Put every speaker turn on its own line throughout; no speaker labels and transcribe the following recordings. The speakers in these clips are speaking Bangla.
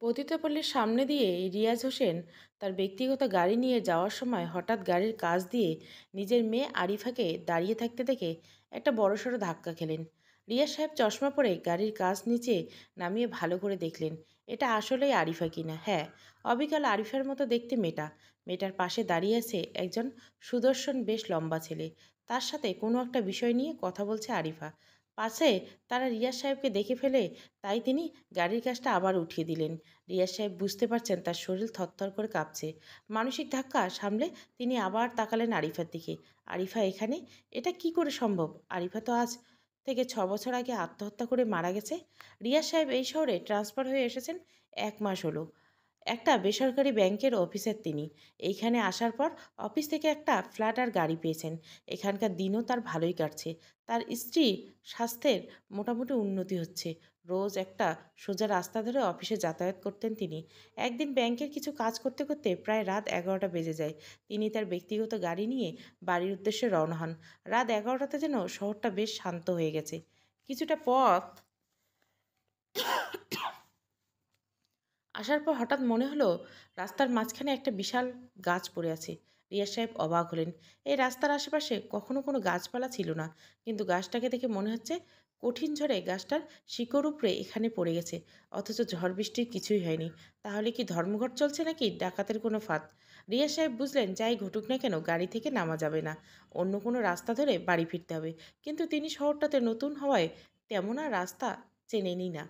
পতিতাপল্লীর সামনে দিয়ে রিয়াজ হোসেন তার ব্যক্তিগত গাড়ি নিয়ে যাওয়ার সময় হঠাৎ গাড়ির কাচ দিয়ে নিজের মেয়ে আরিফাকে দাঁড়িয়ে থাকতে দেখে একটা বড়সড় ধাক্কা খেলেন। রিয়াজ সাহেব চশমা পরে গাড়ির কাচ নিচে নামিয়ে ভালো করে দেখলেন এটা আসলেই আরিফা কিনা। হ্যাঁ, অবিকল আরিফার মতো দেখতে মেয়েটা। মেয়েটার পাশে দাঁড়িয়ে আছে একজন সুদর্শন বেশ লম্বা ছেলে। তার সাথে কোনো একটা বিষয় নিয়ে কথা বলছে আরিফা। পাশে তারা রিয়াজ সাহেবকে দেখে ফেলে, তাই তিনি গাড়ির কাজটা আবার উঠিয়ে দিলেন। রিয়াজ সাহেব বুঝতে পারছেন তার শরীর থরথর করে কাঁপছে। মানসিক ধাক্কা সামলে তিনি আবার তাকালেন আরিফার দিকে। আরিফা এখানে? এটা কি করে সম্ভব? আরিফা তো আজ থেকে 6 বছর আগে আত্মহত্যা করে মারা গেছে। রিয়াজ সাহেব এই শহরে ট্রান্সফার হয়ে এসেছেন 1 মাস হলো। একটা বেসরকারি ব্যাংকের অফিসার তিনি। এইখানে আসার পর অফিস থেকে একটা ফ্ল্যাট আর গাড়ি পেয়েছেন। এখানকার দিনও তার ভালোই কাটছে। তার স্ত্রী স্বাস্থ্যের মোটামুটি উন্নতি হচ্ছে। রোজ একটা সোজা রাস্তা ধরে অফিসে যাতায়াত করতেন তিনি। একদিন ব্যাংকের কিছু কাজ করতে করতে প্রায় রাত 11টা বেজে যায়। তিনি তার ব্যক্তিগত গাড়ি নিয়ে বাড়ির উদ্দেশ্যে রওনা হন। রাত 11টাতে যেন শহরটা বেশ শান্ত হয়ে গেছে। কিছুটা পথ আসার পর হঠাৎ মনে হলো রাস্তার মাঝখানে একটা বিশাল গাছ পড়ে আছে। রিয়াজ সাহেব অবাক হলেন। এই রাস্তার আশেপাশে কখনো কোনো গাছপালা ছিল না, কিন্তু গাছটাকে দেখে মনে হচ্ছে কঠিন ঝড়ে গাছটার শিকড় উপড়ে এখানে পড়ে গেছে। অথচ ঝড় বৃষ্টির কিছুই হয়নি। তাহলে কি ধর্মঘট চলছে নাকি ডাকাতের কোনো ফাঁদ? রিয়াজ সাহেব বুঝলেন যাই ঘটুক না কেন গাড়ি থেকে নামা যাবে না, অন্য কোনো রাস্তা ধরে বাড়ি ফিরতে হবে। কিন্তু তিনি শহরটাতে নতুন হওয়ায় তেমন আর রাস্তা চেনেনই না।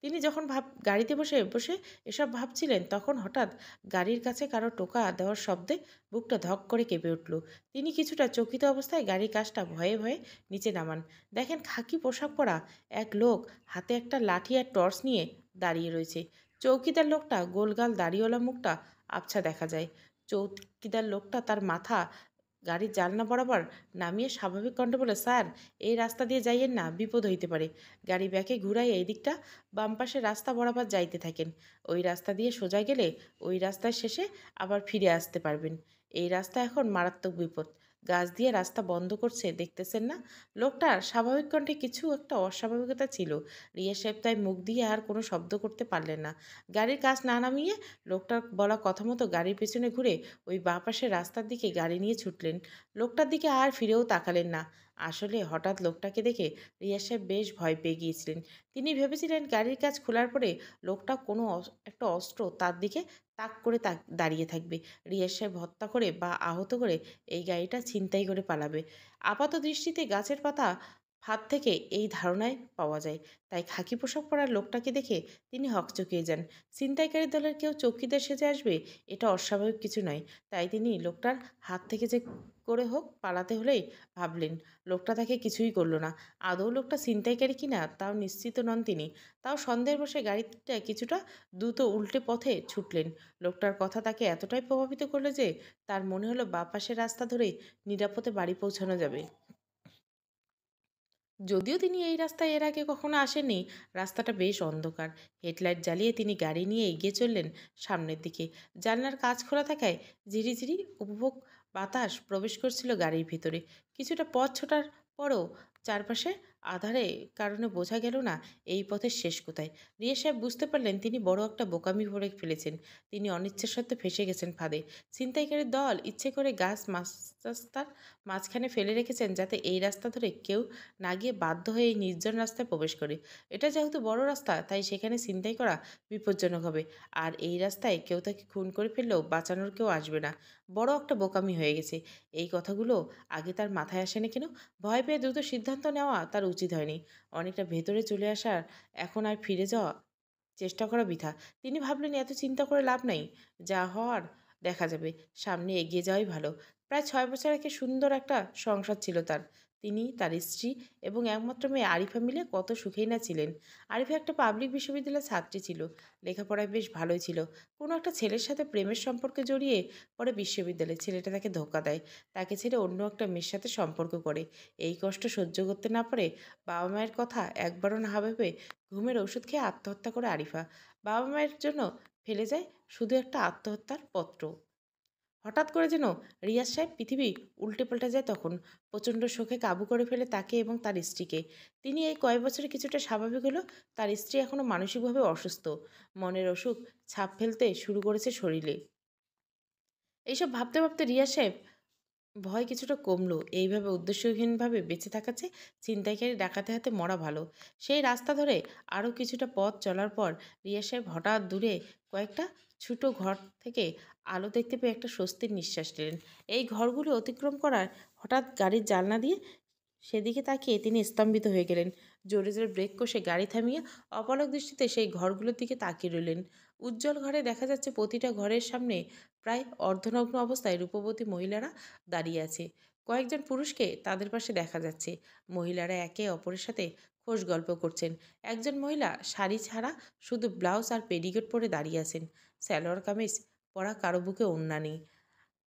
তিনি যখন গাড়িতে বসে বসে এসব ভাবছিলেন, তখন হঠাৎ গাড়ির কাছে কারো টোকা দেওয়ার শব্দে বুকটা ধক করে কেঁপে উঠল। তিনি কিছুটা চকিত অবস্থায় গাড়ির কাজটা ভয়ে ভয়ে নিচে নামান। দেখেন খাকি পোশাক পরা এক লোক হাতে একটা লাঠি আর টর্চ নিয়ে দাঁড়িয়ে রয়েছে। চৌকিদার লোকটা গোলগাল দাড়িওয়ালা, মুখটা আবছা দেখা যায়। চৌকিদার লোকটা তার মাথা গাড়ির জানলা বরাবর নামিয়ে স্বাভাবিক কণ্ঠে বলে, স্যার, এই রাস্তা দিয়ে যাইয়েন না, বিপদ হইতে পারে। গাড়ি ব্যাকে ঘুরাই এই দিকটা বাম পাশে রাস্তা বরাবর যাইতে থাকেন। ওই রাস্তা দিয়ে সোজা গেলে ওই রাস্তার শেষে আবার ফিরে আসতে পারবেন। এই রাস্তা এখন মারাত্মক বিপদ। গাছ দিয়ে রাস্তা বন্ধ করছে, দেখতেছেন না? লোকটার স্বাভাবিক কণ্ঠে কিছু একটা অস্বাভাবিকতা ছিল। রিয়া সাহেব তাই মুখ দিয়ে আর কোনো শব্দ করতে পারলেন না। গাড়ির কাজ না নামিয়ে লোকটার বলা কথা মতো গাড়ির পেছনে ঘুরে ওই বাঁ পাশের রাস্তার দিকে গাড়ি নিয়ে ছুটলেন। লোকটার দিকে আর ফিরেও তাকালেন না। আসলে হঠাৎ লোকটাকে দেখে রিয়া সাহেব বেশ ভয় পেয়ে গিয়েছিলেন। তিনি ভেবেছিলেন গাড়ির কাজ খোলার পরে লোকটা কোনো একটা অস্ত্র তার দিকে তাক করে দাঁড়িয়ে থাকবে। রিয়াজ সাহেব হত্যা করে বা আহত করে এই গাড়িটা ছিনতাই করে পালাবে। আপাত দৃষ্টিতে গাছের পাতা ফাঁদ থেকে এই ধারণায় পাওয়া যায়। তাই খাকি পোশাক পরার লোকটাকে দেখে তিনি হকচকিয়ে যান। ছিনতাইকারী দলের কেউ চৌকিদার সেজে আসবে, এটা অস্বাভাবিক কিছু নয়। তাই তিনি লোকটার হাত থেকে যে করে হোক পালাতে হলেই ভাবলেন। লোকটা তাকে কিছুই করলো না। আদৌ লোকটা ছিনতাইকারী কিনা তাও নিশ্চিত নন তিনি। তাও সন্দেহের বশে গাড়িটা কিছুটা দ্রুত উল্টে পথে ছুটলেন। লোকটার কথা তাকে এতটাই প্রভাবিত করলো যে তার মনে হলো বাঁ পাশের রাস্তা ধরেই নিরাপদে বাড়ি পৌঁছানো যাবে। যদিও তিনি এই রাস্তায় এর আগে কখনো আসেননি, রাস্তাটা বেশ অন্ধকার। হেডলাইট জ্বালিয়ে তিনি গাড়ি নিয়ে এগিয়ে চললেন সামনের দিকে। জানলার কাচ খোলা থাকায় ঝিরিঝিরি উপভোগ বাতাস প্রবেশ করছিল গাড়ির ভিতরে। কিছুটা পথ ছোটার পরও চারপাশে আধারে কারণে বোঝা গেল না এই পথের শেষ কোথায়। রিয়া সাহেব বুঝতে পারলেন তিনি বড় একটা বোকামি করে ফেলেছেন। তিনি অনিচ্ছা সত্ত্বে ফেসে গেছেন ফাঁদে। ছিনতাইকারীর দল ইচ্ছে করে গাছ রাস্তার মাঝখানে ফেলে রেখেছেন যাতে এই রাস্তা ধরে কেউ না গিয়ে বাধ্য হয়ে এই নির্জন রাস্তায় প্রবেশ করে। এটা যেহেতু বড় রাস্তা, তাই সেখানে ছিনতাই করা বিপজ্জনক হবে। আর এই রাস্তায় কেউ তাকে খুন করে ফেললেও বাঁচানোর কেউ আসবে না। বড় একটা বোকামি হয়ে গেছে। এই কথাগুলো আগে তার মাথায় আসেনি কেন? ভয় পেয়ে দ্রুত সিদ্ধান্ত নেওয়া তার উচিত হয়নি। অনেকটা ভেতরে চলে আসার এখন আর ফিরে যাওয়া চেষ্টা করা বৃথা। তিনি ভাবলেন এত চিন্তা করে লাভ নাই। যা হওয়ার দেখা যাবে। সামনে এগিয়ে যাওয়াই ভালো। প্রায় 6 বছর আগে সুন্দর একটা সংসার ছিল তার। তিনি, তার স্ত্রী এবং একমাত্র মেয়ে আরিফা মিলে কত সুখেই না ছিলেন। আরিফা একটা পাবলিক বিশ্ববিদ্যালয়ের ছাত্রী ছিল। লেখাপড়ায় বেশ ভালোই ছিল। কোনো একটা ছেলের সাথে প্রেমের সম্পর্কে জড়িয়ে পরে বিশ্ববিদ্যালয়ে। ছেলেটা তাকে ধোঁকা দেয়। তাকে ছেড়ে অন্য একটা মেয়ের সাথে সম্পর্ক করে। এই কষ্ট সহ্য করতে না পারে বাবা মায়ের কথা একবারও না ভেবে ঘুমের ওষুধ খেয়ে আত্মহত্যা করে আরিফা। বাবা মায়ের জন্য ফেলে যায় শুধু একটা আত্মহত্যার পত্র। হঠাৎ করে যেন রিয়াজ সাহেব পৃথিবী উল্টে পাল্টে যায় তখন। প্রচণ্ড শোকে কাবু করে ফেলে তাকে এবং তার স্ত্রীকে। তিনি এই কয়েক বছরে কিছুটা স্বাভাবিক হলো, তার স্ত্রী এখনও মানসিকভাবে অসুস্থ। মনের অসুখ ছাপ ফেলতে শুরু করেছে শরীরে। এইসব ভাবতে ভাবতে রিয়াজ সাহেব ভয় কিছুটা কমলো। এইভাবে উদ্দেশ্যহীনভাবে বেঁচে থাকার চেয়ে ছিনতাইকারী ডাকাতের হাতে মরা ভালো। সেই রাস্তা ধরে আরও কিছুটা পথ চলার পর রিয়া সাহেব হঠাৎ দূরে কয়েকটা ছোটো ঘর থেকে আলো দেখতে পেয়ে একটা স্বস্তির নিঃশ্বাস নিলেন। এই ঘরগুলো অতিক্রম করার হঠাৎ গাড়ির জানলা দিয়ে সেদিকে তাকিয়ে তিনি স্তম্ভিত হয়ে গেলেন। জোরে জোরে ব্রেক কষে গাড়ি থামিয়ে অপলক দৃষ্টিতে সেই ঘরগুলোর দিকে তাকিয়ে রইলেন। উজ্জ্বল ঘরে দেখা যাচ্ছে প্রতিটা ঘরের সামনে প্রায় অর্ধনগ্ন অবস্থায় রূপবতী মহিলারা দাঁড়িয়ে আছে। কয়েকজন পুরুষকে তাদের পাশে দেখা যাচ্ছে। মহিলারা একে অপরের সাথে খোশ গল্প করছেন। একজন মহিলা শাড়ি ছাড়া শুধু ব্লাউজ আর পেডিকোট পরে দাঁড়িয়ে আছেন। সালোয়ার কামিজ পরা, কারো বুকে ওড়না নেই।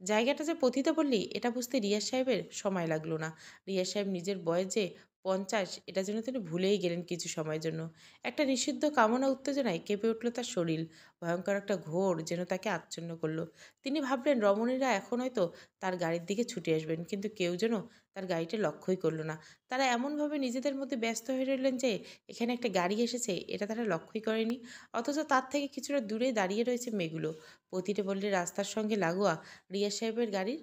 জায়গাটা যে পতিতাপল্লী এটা বুঝতে রিয়াজ সাহেবের সময় লাগলো না। রিয়াজ সাহেব নিজের বয়স যে 50 এটা যেন তিনি ভুলেই গেলেন কিছু সময়ের জন্য। একটা নিষিদ্ধ কামনা উত্তেজনায় কেঁপে উঠল তার শরীর। ভয়ঙ্কর একটা ঘোর যেন তাকে আচ্ছন্ন করলো। তিনি ভাবলেন রমণীরা এখন হয়তো তার গাড়ির দিকে ছুটে আসবেন, কিন্তু কেউ যেন তার গাড়িটা লক্ষ্যই করলো না। তারা এমনভাবে নিজেদের মধ্যে ব্যস্ত হয়ে রইলেন যে এখানে একটা গাড়ি এসেছে এটা তারা লক্ষ্যই করেনি। অথচ তার থেকে কিছুটা দূরে দাঁড়িয়ে রয়েছে মেয়েগুলো। প্রতিটা পল্লীর রাস্তার সঙ্গে লাগোয়া রিয়াজ সাহেবের গাড়ির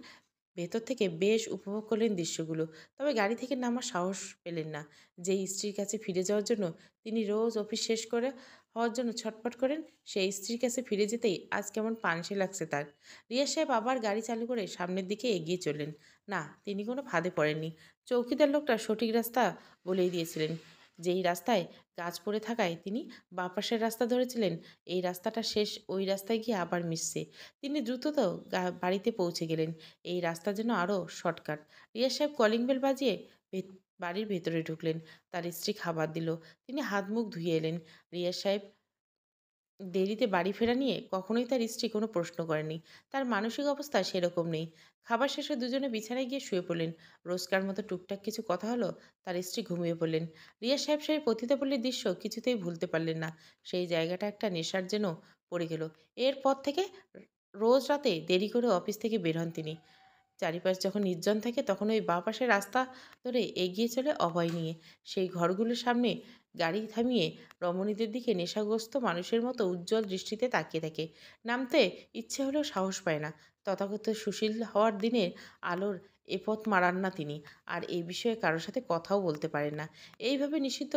ভেতর থেকে বেশ উপভোগ করলেন দৃশ্যগুলো। তবে গাড়ি থেকে নামার সাহস পেলেন না। যেই স্ত্রীর কাছে ফিরে যাওয়ার জন্য তিনি রোজ অফিস শেষ করে হওয়ার জন্য ছটফট করেন, সেই স্ত্রীর কাছে ফিরে যেতেই আজ কেমন পানসে লাগছে তার। রিয়াজ সাহেব আবার গাড়ি চালু করে সামনের দিকে এগিয়ে চললেন। না, তিনি কোনো ফাঁদে পড়েননি। চৌকিদার লোকটা সঠিক রাস্তা বলেই দিয়েছিলেন। যেই রাস্তায় গাছ পড়ে থাকায় তিনি বাঁ পাশের রাস্তা ধরেছিলেন, এই রাস্তাটা শেষ ওই রাস্তায় গিয়ে আবার মিশছে। তিনি দ্রুতত বাড়িতে পৌঁছে গেলেন। এই রাস্তা যেন আরও শর্টকাট। রিয়াজ সাহেব কলিং বেল বাজিয়ে বাড়ির ভেতরে ঢুকলেন। তার স্ত্রী খাবার দিল। তিনি হাত মুখ ধুয়ে এলেন। রিয়াজ সাহেব দেরিতে বাড়ি ফেরা নিয়ে কখনোই তার স্ত্রী কোনো প্রশ্ন করেনি। তার মানসিক অবস্থা সেরকম নেই। খাবার শেষে দুজনে বিছানায় গিয়ে শুয়ে পড়লেন। রোজকার মতো টুকটাক কিছু কথা হলো, তার স্ত্রী ঘুমিয়ে পড়লেন। রিয়া সাহেব সেই পতিতাপল্লীর দৃশ্য কিছুতেই ভুলতে পারলেন না। সেই জায়গাটা একটা নেশার যেন পড়ে গেল। এরপর থেকে রোজ রাতে দেরি করে অফিস থেকে বের হন তিনি। চারিপাশ যখন নির্জন থাকে তখন ওই বাঁ পাশের রাস্তা ধরে এগিয়ে চলে অভয় নিয়ে। সেই ঘরগুলোর সামনে গাড়ি থামিয়ে রমণীদের দিকে নেশাগ্রস্ত মানুষের মতো উজ্জ্বল দৃষ্টিতে তাকিয়ে থাকে। নামতে ইচ্ছে হলেও সাহস পায় না। তথাগত সুশীল হওয়ার দিনের আলোর এ পথ মারান না তিনি। আর এই বিষয়ে কারোর সাথে কথাও বলতে পারেন না। এইভাবে নিষিদ্ধ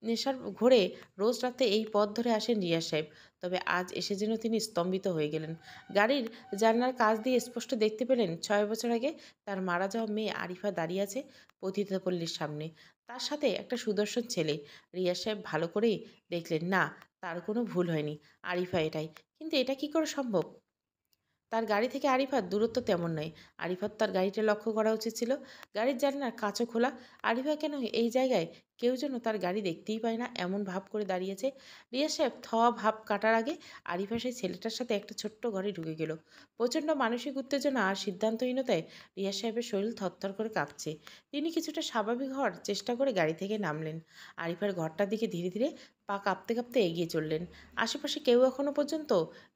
নেশার ঘোরে রোজ রাতে এই পথ ধরে আসেন রিয়া সাহেব। তবে আজ এসে যেন তিনি স্তম্ভিত হয়ে গেলেন। গাড়ির জানলার কাছ দিয়ে স্পষ্ট দেখতে পেলেন 6 বছর আগে তার মারা যাওয়া মেয়ে আরিফা দাঁড়িয়ে আছে পতিতাপল্লীর সামনে। তার সাথে একটা সুদর্শন ছেলে। রিয়াজ সাহেব ভালো করেই দেখলেন, না, তার কোনো ভুল হয়নি। আরিফা এটাই। কিন্তু এটা কি করে সম্ভব? তার গাড়ি থেকে আরিফার দূরত্ব তেমন নয়। আরিফার তার গাড়িটা লক্ষ্য করা উচিত ছিল। গাড়ির জানলার কাঁচও খোলা। আরিফা কেন এই জায়গায়? কেউ যেন তার গাড়ি দেখতেই পায় না এমন ভাব করে দাঁড়িয়েছে। রিয়া সাহেব ভাব কাটার আগে আরিফা সেই ছেলেটার সাথে একটা ছোট্ট ঘরে ঢুকে গেল। প্রচণ্ড মানসিক উত্তেজনা আর সিদ্ধান্তহীনতায় রিয়া সাহেবের শরীর থরথর করে কাঁপছে। তিনি কিছুটা স্বাভাবিক হওয়ার চেষ্টা করে গাড়ি থেকে নামলেন। আরিফার ঘরটার দিকে ধীরে ধীরে পা কাঁপতে কাঁপতে এগিয়ে চললেন। আশেপাশে কেউ এখনো পর্যন্ত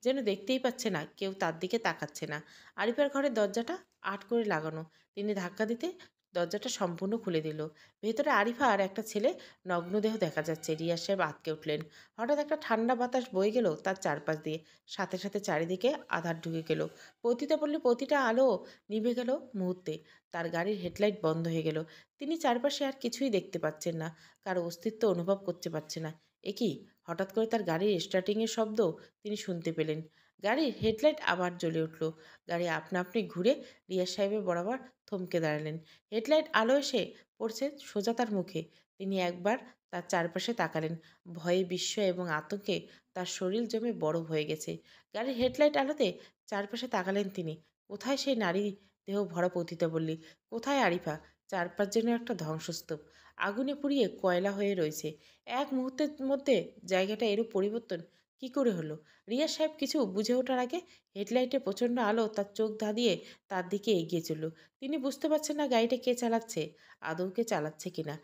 যেন দেখতেই পাচ্ছে না, কেউ তার দিকে তাকাচ্ছে না। আরিফার ঘরের দরজাটা আট করে লাগানো। তিনি ধাক্কা দিতে দরজাটা সম্পূর্ণ খুলে দিল। ভেতরে আরিফা আর একটা ছেলে নগ্নদেহ দেখা যাচ্ছে। রিয়াজ সাহেব আঁতকে উঠলেন। হঠাৎ একটা ঠান্ডা বাতাস বয়ে গেল তার চারপাশ দিয়ে। সাথে সাথে চারিদিকে আধার ঢুকে গেল। পতিতাপল্লী প্রতিটা আলো নিভে গেল মুহূর্তে। তার গাড়ির হেডলাইট বন্ধ হয়ে গেল। তিনি চারপাশে আর কিছুই দেখতে পাচ্ছেন না। কারো অস্তিত্ব অনুভব করতে পারছে না। এ কি? হঠাৎ করে তার গাড়ির স্টার্টিংয়ের শব্দ তিনি শুনতে পেলেন। গাড়ির হেডলাইট আবার জ্বলে উঠল। গাড়ি আপনা আপনি ঘুরে রিয়াজ সাহেবের বরাবর থমকে দাঁড়ালেন। হেডলাইট আলো এসে পড়ছে সোজা তার মুখে। তিনি একবার তার চারপাশে তাকালেন। ভয়ে, বিস্ময়ে এবং আতঙ্কে তার শরীর জমে বরফ হয়ে গেছে। গাড়ির হেডলাইট আলোতে চারপাশে তাকালেন তিনি। কোথায় সেই নারী দেহ ভরা পতিতাপল্লী? কোথায় আরিফা? চারপাশ যেন একটা ধ্বংসস্তূপ। আগুনে পুড়িয়ে কয়লা হয়ে রয়েছে। এক মুহূর্তের মধ্যে জায়গাটা এরূপ পরিবর্তন কি করে হলো? রিয়াজ সাহেব কিছু বুঝে ওঠার আগে হেডলাইটে প্রচণ্ড আলো তার চোখ ধাঁধিয়ে তার দিকে এগিয়ে চলল। তিনি বুঝতে পারছেন না গাড়িটা কে চালাচ্ছে, আদৌ কে চালাচ্ছে কিনা।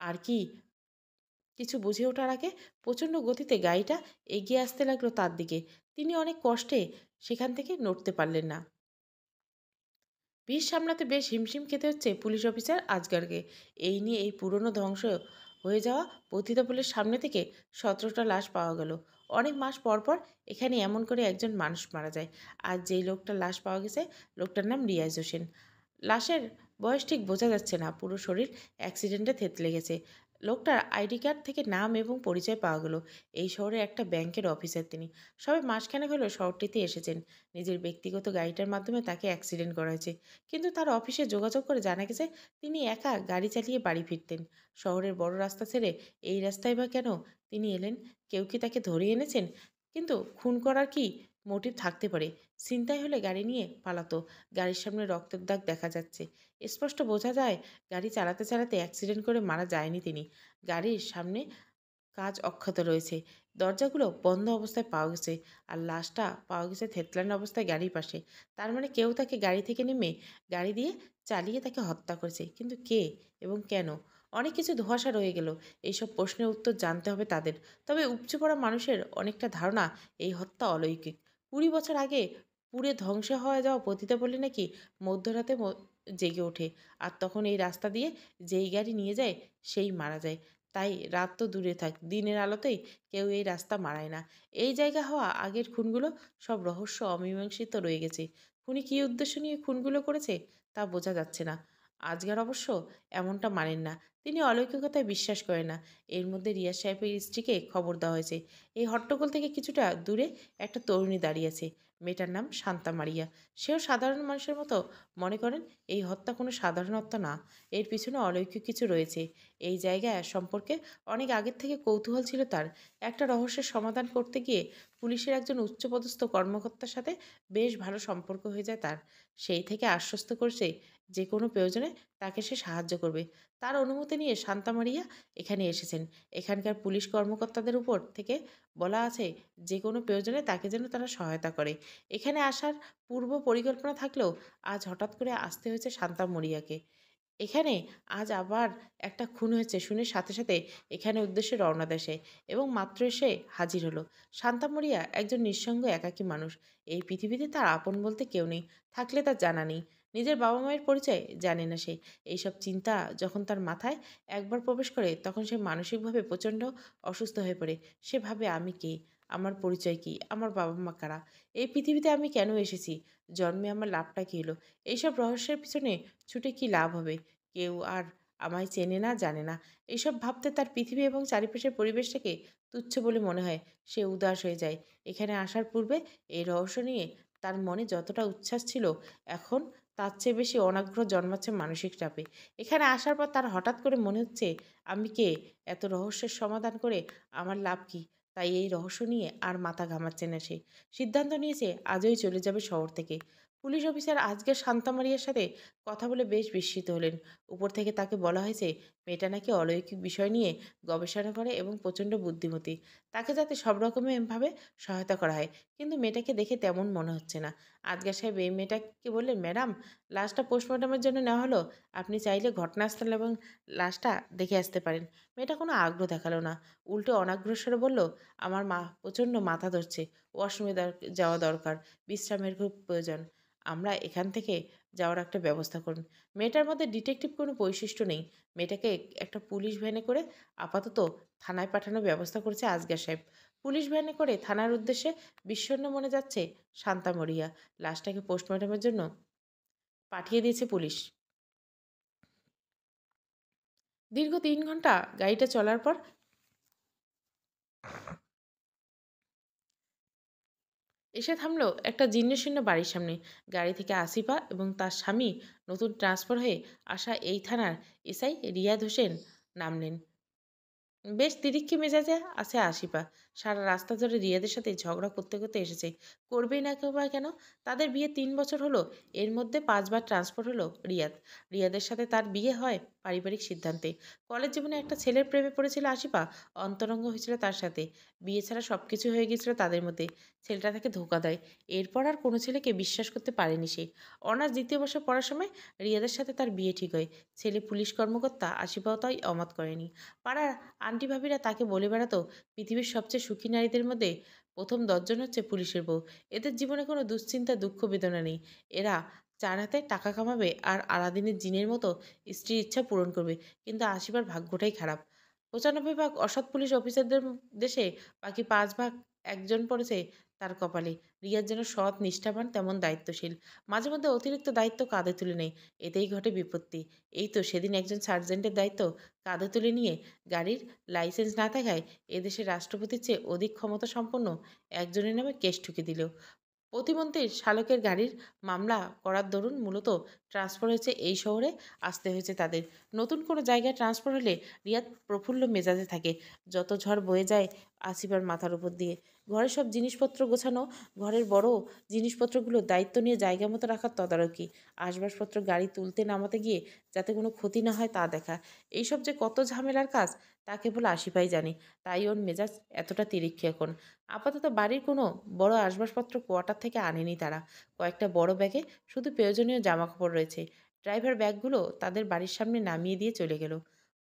আর কি কিছু বুঝে ওঠার আগে প্রচণ্ড গতিতে গাড়িটা এগিয়ে আসতে লাগলো তার দিকে। তিনি অনেক কষ্টে সেখান থেকে নড়তে পারলেন না। ভিড় সামলাতে বেশ হিমশিম খেতে হচ্ছে পুলিশ অফিসার আজগারকে। এই নিয়ে এই পুরনো ধ্বংস হয়ে যাওয়া পতিতাপল্লীর সামনে থেকে 17টা লাশ পাওয়া গেল। অনেক মাস পর পর এখানে এমন করে একজন মানুষ মারা যায়। আর যেই লোকটার লাশ পাওয়া গেছে, লোকটার নাম রিয়াজ হোসেন। লাশের বয়স ঠিক বোঝা যাচ্ছে না, পুরো শরীর অ্যাক্সিডেন্টে থেতলে গেছে। লোকটার আইডি কার্ড থেকে নাম এবং পরিচয় পাওয়া গেল। এই শহরে একটা ব্যাংকের অফিসার তিনি। সবে মাসখানেক হলো শহরটিতে এসেছেন। নিজের ব্যক্তিগত গাড়িটার মাধ্যমে তাকে অ্যাক্সিডেন্ট করা হয়েছে। কিন্তু তার অফিসে যোগাযোগ করে জানা গেছে তিনি একা গাড়ি চালিয়ে বাড়ি ফিরতেন। শহরের বড় রাস্তা ছেড়ে এই রাস্তায় বা কেন তিনি এলেন? কেউ কি তাকে ধরে এনেছেন? কিন্তু খুন করার কি মোটিভ থাকতে পারে? ছিনতাই হলে গাড়ি নিয়ে পালাতো। গাড়ির সামনে রক্তের দাগ দেখা যাচ্ছে। স্পষ্ট বোঝা যায় গাড়ি চালাতে চালাতে অ্যাক্সিডেন্ট করে মারা যায়নি তিনি। গাড়ির সামনে কাজ অক্ষত রয়েছে। দরজাগুলো বন্ধ অবস্থায় পাওয়া গেছে। আর লাশটা পাওয়া গেছে থেতলানো অবস্থায় গাড়ির পাশে। তার মানে কেউ তাকে গাড়ি থেকে নেমে গাড়ি দিয়ে চালিয়ে তাকে হত্যা করেছে। কিন্তু কে এবং কেন? অনেক কিছু ধোঁয়াশা রয়ে গেল। এইসব প্রশ্নের উত্তর জানতে হবে তাদের। তবে উপচে পড়া মানুষের অনেকটা ধারণা এই হত্যা অলৌকিক। ২০ বছর আগে পুড়ে ধ্বংস হয়ে যাওয়া পতিতাপল্লী নাকি মধ্যরাতে জেগে ওঠে। আর তখন এই রাস্তা দিয়ে যেই গাড়ি নিয়ে যায় সেই মারা যায়। তাই রাত তো দূরে থাক, দিনের আলোতেই কেউ এই রাস্তা মারায় না। এই জায়গা হওয়া আগের খুনগুলো সব রহস্য অমীমাংসিত রয়ে গেছে। খুনি কী উদ্দেশ্য নিয়ে খুনগুলো করেছে তা বোঝা যাচ্ছে না। আজগার অবশ্য এমনটা মানেন না। তিনি অলৌকিকতায় বিশ্বাস করেন না। এর মধ্যে রিয়াজ সাহেবের স্ত্রীকে খবর দেওয়া হয়েছে। এই হট্টগোল থেকে কিছুটা দূরে একটা তরুণী দাঁড়িয়ে আছে। মেয়েটার নাম শান্তা মারিয়া। সেও সাধারণ মানুষের মতো মনে করেন এই হত্যা কোনো সাধারণ হত্যা না। এর পিছনে অলৌকিক কিছু রয়েছে। এই জায়গা সম্পর্কে অনেক আগের থেকে কৌতূহল ছিল তার। একটা রহস্যের সমাধান করতে গিয়ে পুলিশের একজন উচ্চপদস্থ কর্মকর্তার সাথে বেশ ভালো সম্পর্ক হয়ে যায় তার। সেই থেকে আশ্বস্ত করছে যে কোনো প্রয়োজনে তাকে সে সাহায্য করবে। তার অনুমতি নিয়ে শান্তা মারিয়া এখানে এসেছেন। এখানকার পুলিশ কর্মকর্তাদের উপর থেকে বলা আছে যে কোনো প্রয়োজনে তাকে যেন তারা সহায়তা করে। এখানে আসার পূর্ব পরিকল্পনা থাকলেও আজ হঠাৎ করে আসতে হয়েছে শান্তা মরিয়াকে। এখানে আজ আবার একটা খুন হয়েছে শুনে সাথে সাথে এখানে উদ্দেশ্যে রওনা দেয় সে এবং মাত্র এসে হাজির হলো। শান্তা মরিয়া একজন নিঃসঙ্গ একাকী মানুষ। এই পৃথিবীতে তার আপন বলতে কেউ নেই, থাকলে তার জানা নেই। নিজের বাবা মায়ের পরিচয় জানে না সে। এইসব চিন্তা যখন তার মাথায় একবার প্রবেশ করে তখন সে মানসিকভাবে প্রচণ্ড অসুস্থ হয়ে পড়ে। সে ভাবে আমি কে, আমার পরিচয় কী, আমার বাবা মা কারা, এই পৃথিবীতে আমি কেন এসেছি, জন্মে আমার লাভটা কী হলো, এইসব রহস্যের পিছনে ছুটে কী লাভ হবে, কেউ আর আমায় চেনে না, জানে না। এইসব ভাবতে তার পৃথিবী এবং চারিপাশের পরিবেশটাকে তুচ্ছ বলে মনে হয়। সে উদাস হয়ে যায়। এখানে আসার পূর্বে এই রহস্য নিয়ে তার মনে যতটা উচ্ছ্বাস ছিল, এখন তার চেয়ে বেশি অনাগ্রহ জন্মাচ্ছে মানসিক চাপে। এখানে আসার পর তার হঠাৎ করে মনে হচ্ছে আমি কে, এত রহস্যের সমাধান করে আমার লাভ কী। তাই এই রহস্য নিয়ে আর মাথা ঘামাচ্ছে না সে। সিদ্ধান্ত নিয়েছে আজই চলে যাবে শহর থেকে। পুলিশ অফিসার আজকে শান্তা মারিয়ার সাথে কথা বলে বেশ বিস্মিত হলেন। উপর থেকে তাকে বলা হয়েছে মেয়েটা নাকি অলৌকিক বিষয় নিয়ে গবেষণা করে এবং প্রচণ্ড বুদ্ধিমতী। তাকে যাতে সব রকমভাবে সহায়তা করা হয়। কিন্তু মেয়েটাকে দেখে তেমন মনে হচ্ছে না। আজগার সাহেব এই মেয়েটাকে বললেন, ম্যাডাম, লাশটা পোস্টমর্টমের জন্য নেওয়া হলো। আপনি চাইলে ঘটনাস্থল এবং লাশটা দেখে আসতে পারেন। মেয়েটা কোনো আগ্রহ দেখালো না। উল্টো অনাগ্রসরে বলল, আমার প্রচণ্ড মাথা ধরছে, ওয়াশরুমে যাওয়া দরকার, বিশ্রামের খুব প্রয়োজন। আমরা এখান থেকে যাওয়ার একটা ব্যবস্থা করুন। মেয়েটার মধ্যে ডিটেকটিভ কোনো বৈশিষ্ট্য নেই। মেয়েটাকে একটা পুলিশ ভ্যানে করে আপাতত থানায় পাঠানোর ব্যবস্থা করেছে আজগার সাহেব। পুলিশ ভ্যানে করে থানার উদ্দেশ্যে বিষণ্ণ মনে যাচ্ছে শান্তা মরিয়া। লাশটাকে পোস্টমর্টমের জন্য পাঠিয়ে দিয়েছে পুলিশ। দীর্ঘ ৩ ঘন্টা গাড়িটা চলার পর এসে থামলো একটা জীর্ণশীর্ণ বাড়ির সামনে। গাড়ি থেকে আসিফা এবং তার স্বামী নতুন ট্রান্সফার হয়ে আসা এই থানার এসআই রিয়াদ হোসেন নামলেন। বেশ তিরিক্ষি মেজাজে আছে আশিফা। সারা রাস্তা ধরে রিয়াদের সাথে ঝগড়া করতে করতে এসেছে। করবেই না কেউ বা কেন? তাদের বিয়ে ৩ বছর হলো। এর মধ্যে ৫বার ট্রান্সফার হলো রিয়াদ। রিয়াদের সাথে তার বিয়ে হয় পারিবারিক সিদ্ধান্তে। কলেজ জীবনে একটা ছেলের প্রেমে পড়েছিল আশিফা। অন্তরঙ্গ হয়েছিল তার সাথে। বিয়ে ছাড়া সব কিছু হয়ে গিয়েছিল তাদের মধ্যে। ছেলেটা তাকে ধোঁকা দেয়। এরপর আর কোনো ছেলেকে বিশ্বাস করতে পারেনি সে। অনার্স ২য় বর্ষে পড়ার সময় রিয়াদের সাথে তার বিয়ে ঠিক হয়। ছেলে পুলিশ কর্মকর্তা, আশিফাও তাই অমত করেনি। পাড়ার আন্টি ভাবিরা তাকে বলে বেড়াতো পৃথিবীর সবচেয়ে সুখী নারীদের মধ্যে প্রথম ১০ জন হচ্ছে পুলিশের বউ। এদের জীবনে কোনো দুশ্চিন্তা দুঃখ বেদনা নেই। এরা যার হাতে টাকা কামাবে আর আলাদিনের জিনের মতো স্ত্রীর ইচ্ছা পূরণ করবে। কিন্তু আশিবার ভাগ্যটাই খারাপ। ৯৫ ভাগ অসৎ পুলিশ অফিসারদের দেশে বাকি ৫ ভাগ একজন পড়েছে তার কপালে। রিয়াজ যেন সৎ, নিষ্ঠাবান, তেমন দায়িত্বশীল। মাঝে মধ্যে অতিরিক্ত দায়িত্ব কাঁধে তুলে নেয়। এতেই ঘটে বিপত্তি। এই তো সেদিন একজন সার্জেন্টের দায়িত্ব কাঁধে তুলে নিয়ে গাড়ির লাইসেন্স না থাকায় এদেশের রাষ্ট্রপতির চেয়ে অধিক ক্ষমতা সম্পন্ন একজনের নামে কেস ঠুকে দিল। প্রতিমন্ত্রীর শালকের গাড়ির মামলা করার দরুন মূলত ট্রান্সফার হয়েছে এই শহরে আসতে হয়েছে তাদের। নতুন কোনো জায়গায় ট্রান্সফার হলে রিয়াদ প্রফুল্ল মেজাজে থাকে। যত ঝড় বয়ে যায় আসিফার মাথার উপর দিয়ে। ঘরের সব জিনিসপত্র গোছানো, ঘরের বড় জিনিসপত্রগুলো দায়িত্ব নিয়ে জায়গা মতো রাখার তদারকি, আসবাবপত্র গাড়ি তুলতে নামাতে গিয়ে যাতে কোনো ক্ষতি না হয় তা দেখা। এইসব যে কত ঝামেলার কাজ তা কেবল আসিফাই জানে। তাই ওর মেজাজ এতটা তিরিক্ষি এখন। আপাতত বাড়ির কোনো বড় আসবাবপত্র কোয়ার্টার থেকে আনেনি তারা। কয়েকটা বড় ব্যাগে শুধু প্রয়োজনীয় জামাকাপড় রয়েছে। ড্রাইভার ব্যাগগুলো তাদের বাড়ির সামনে নামিয়ে দিয়ে চলে গেল।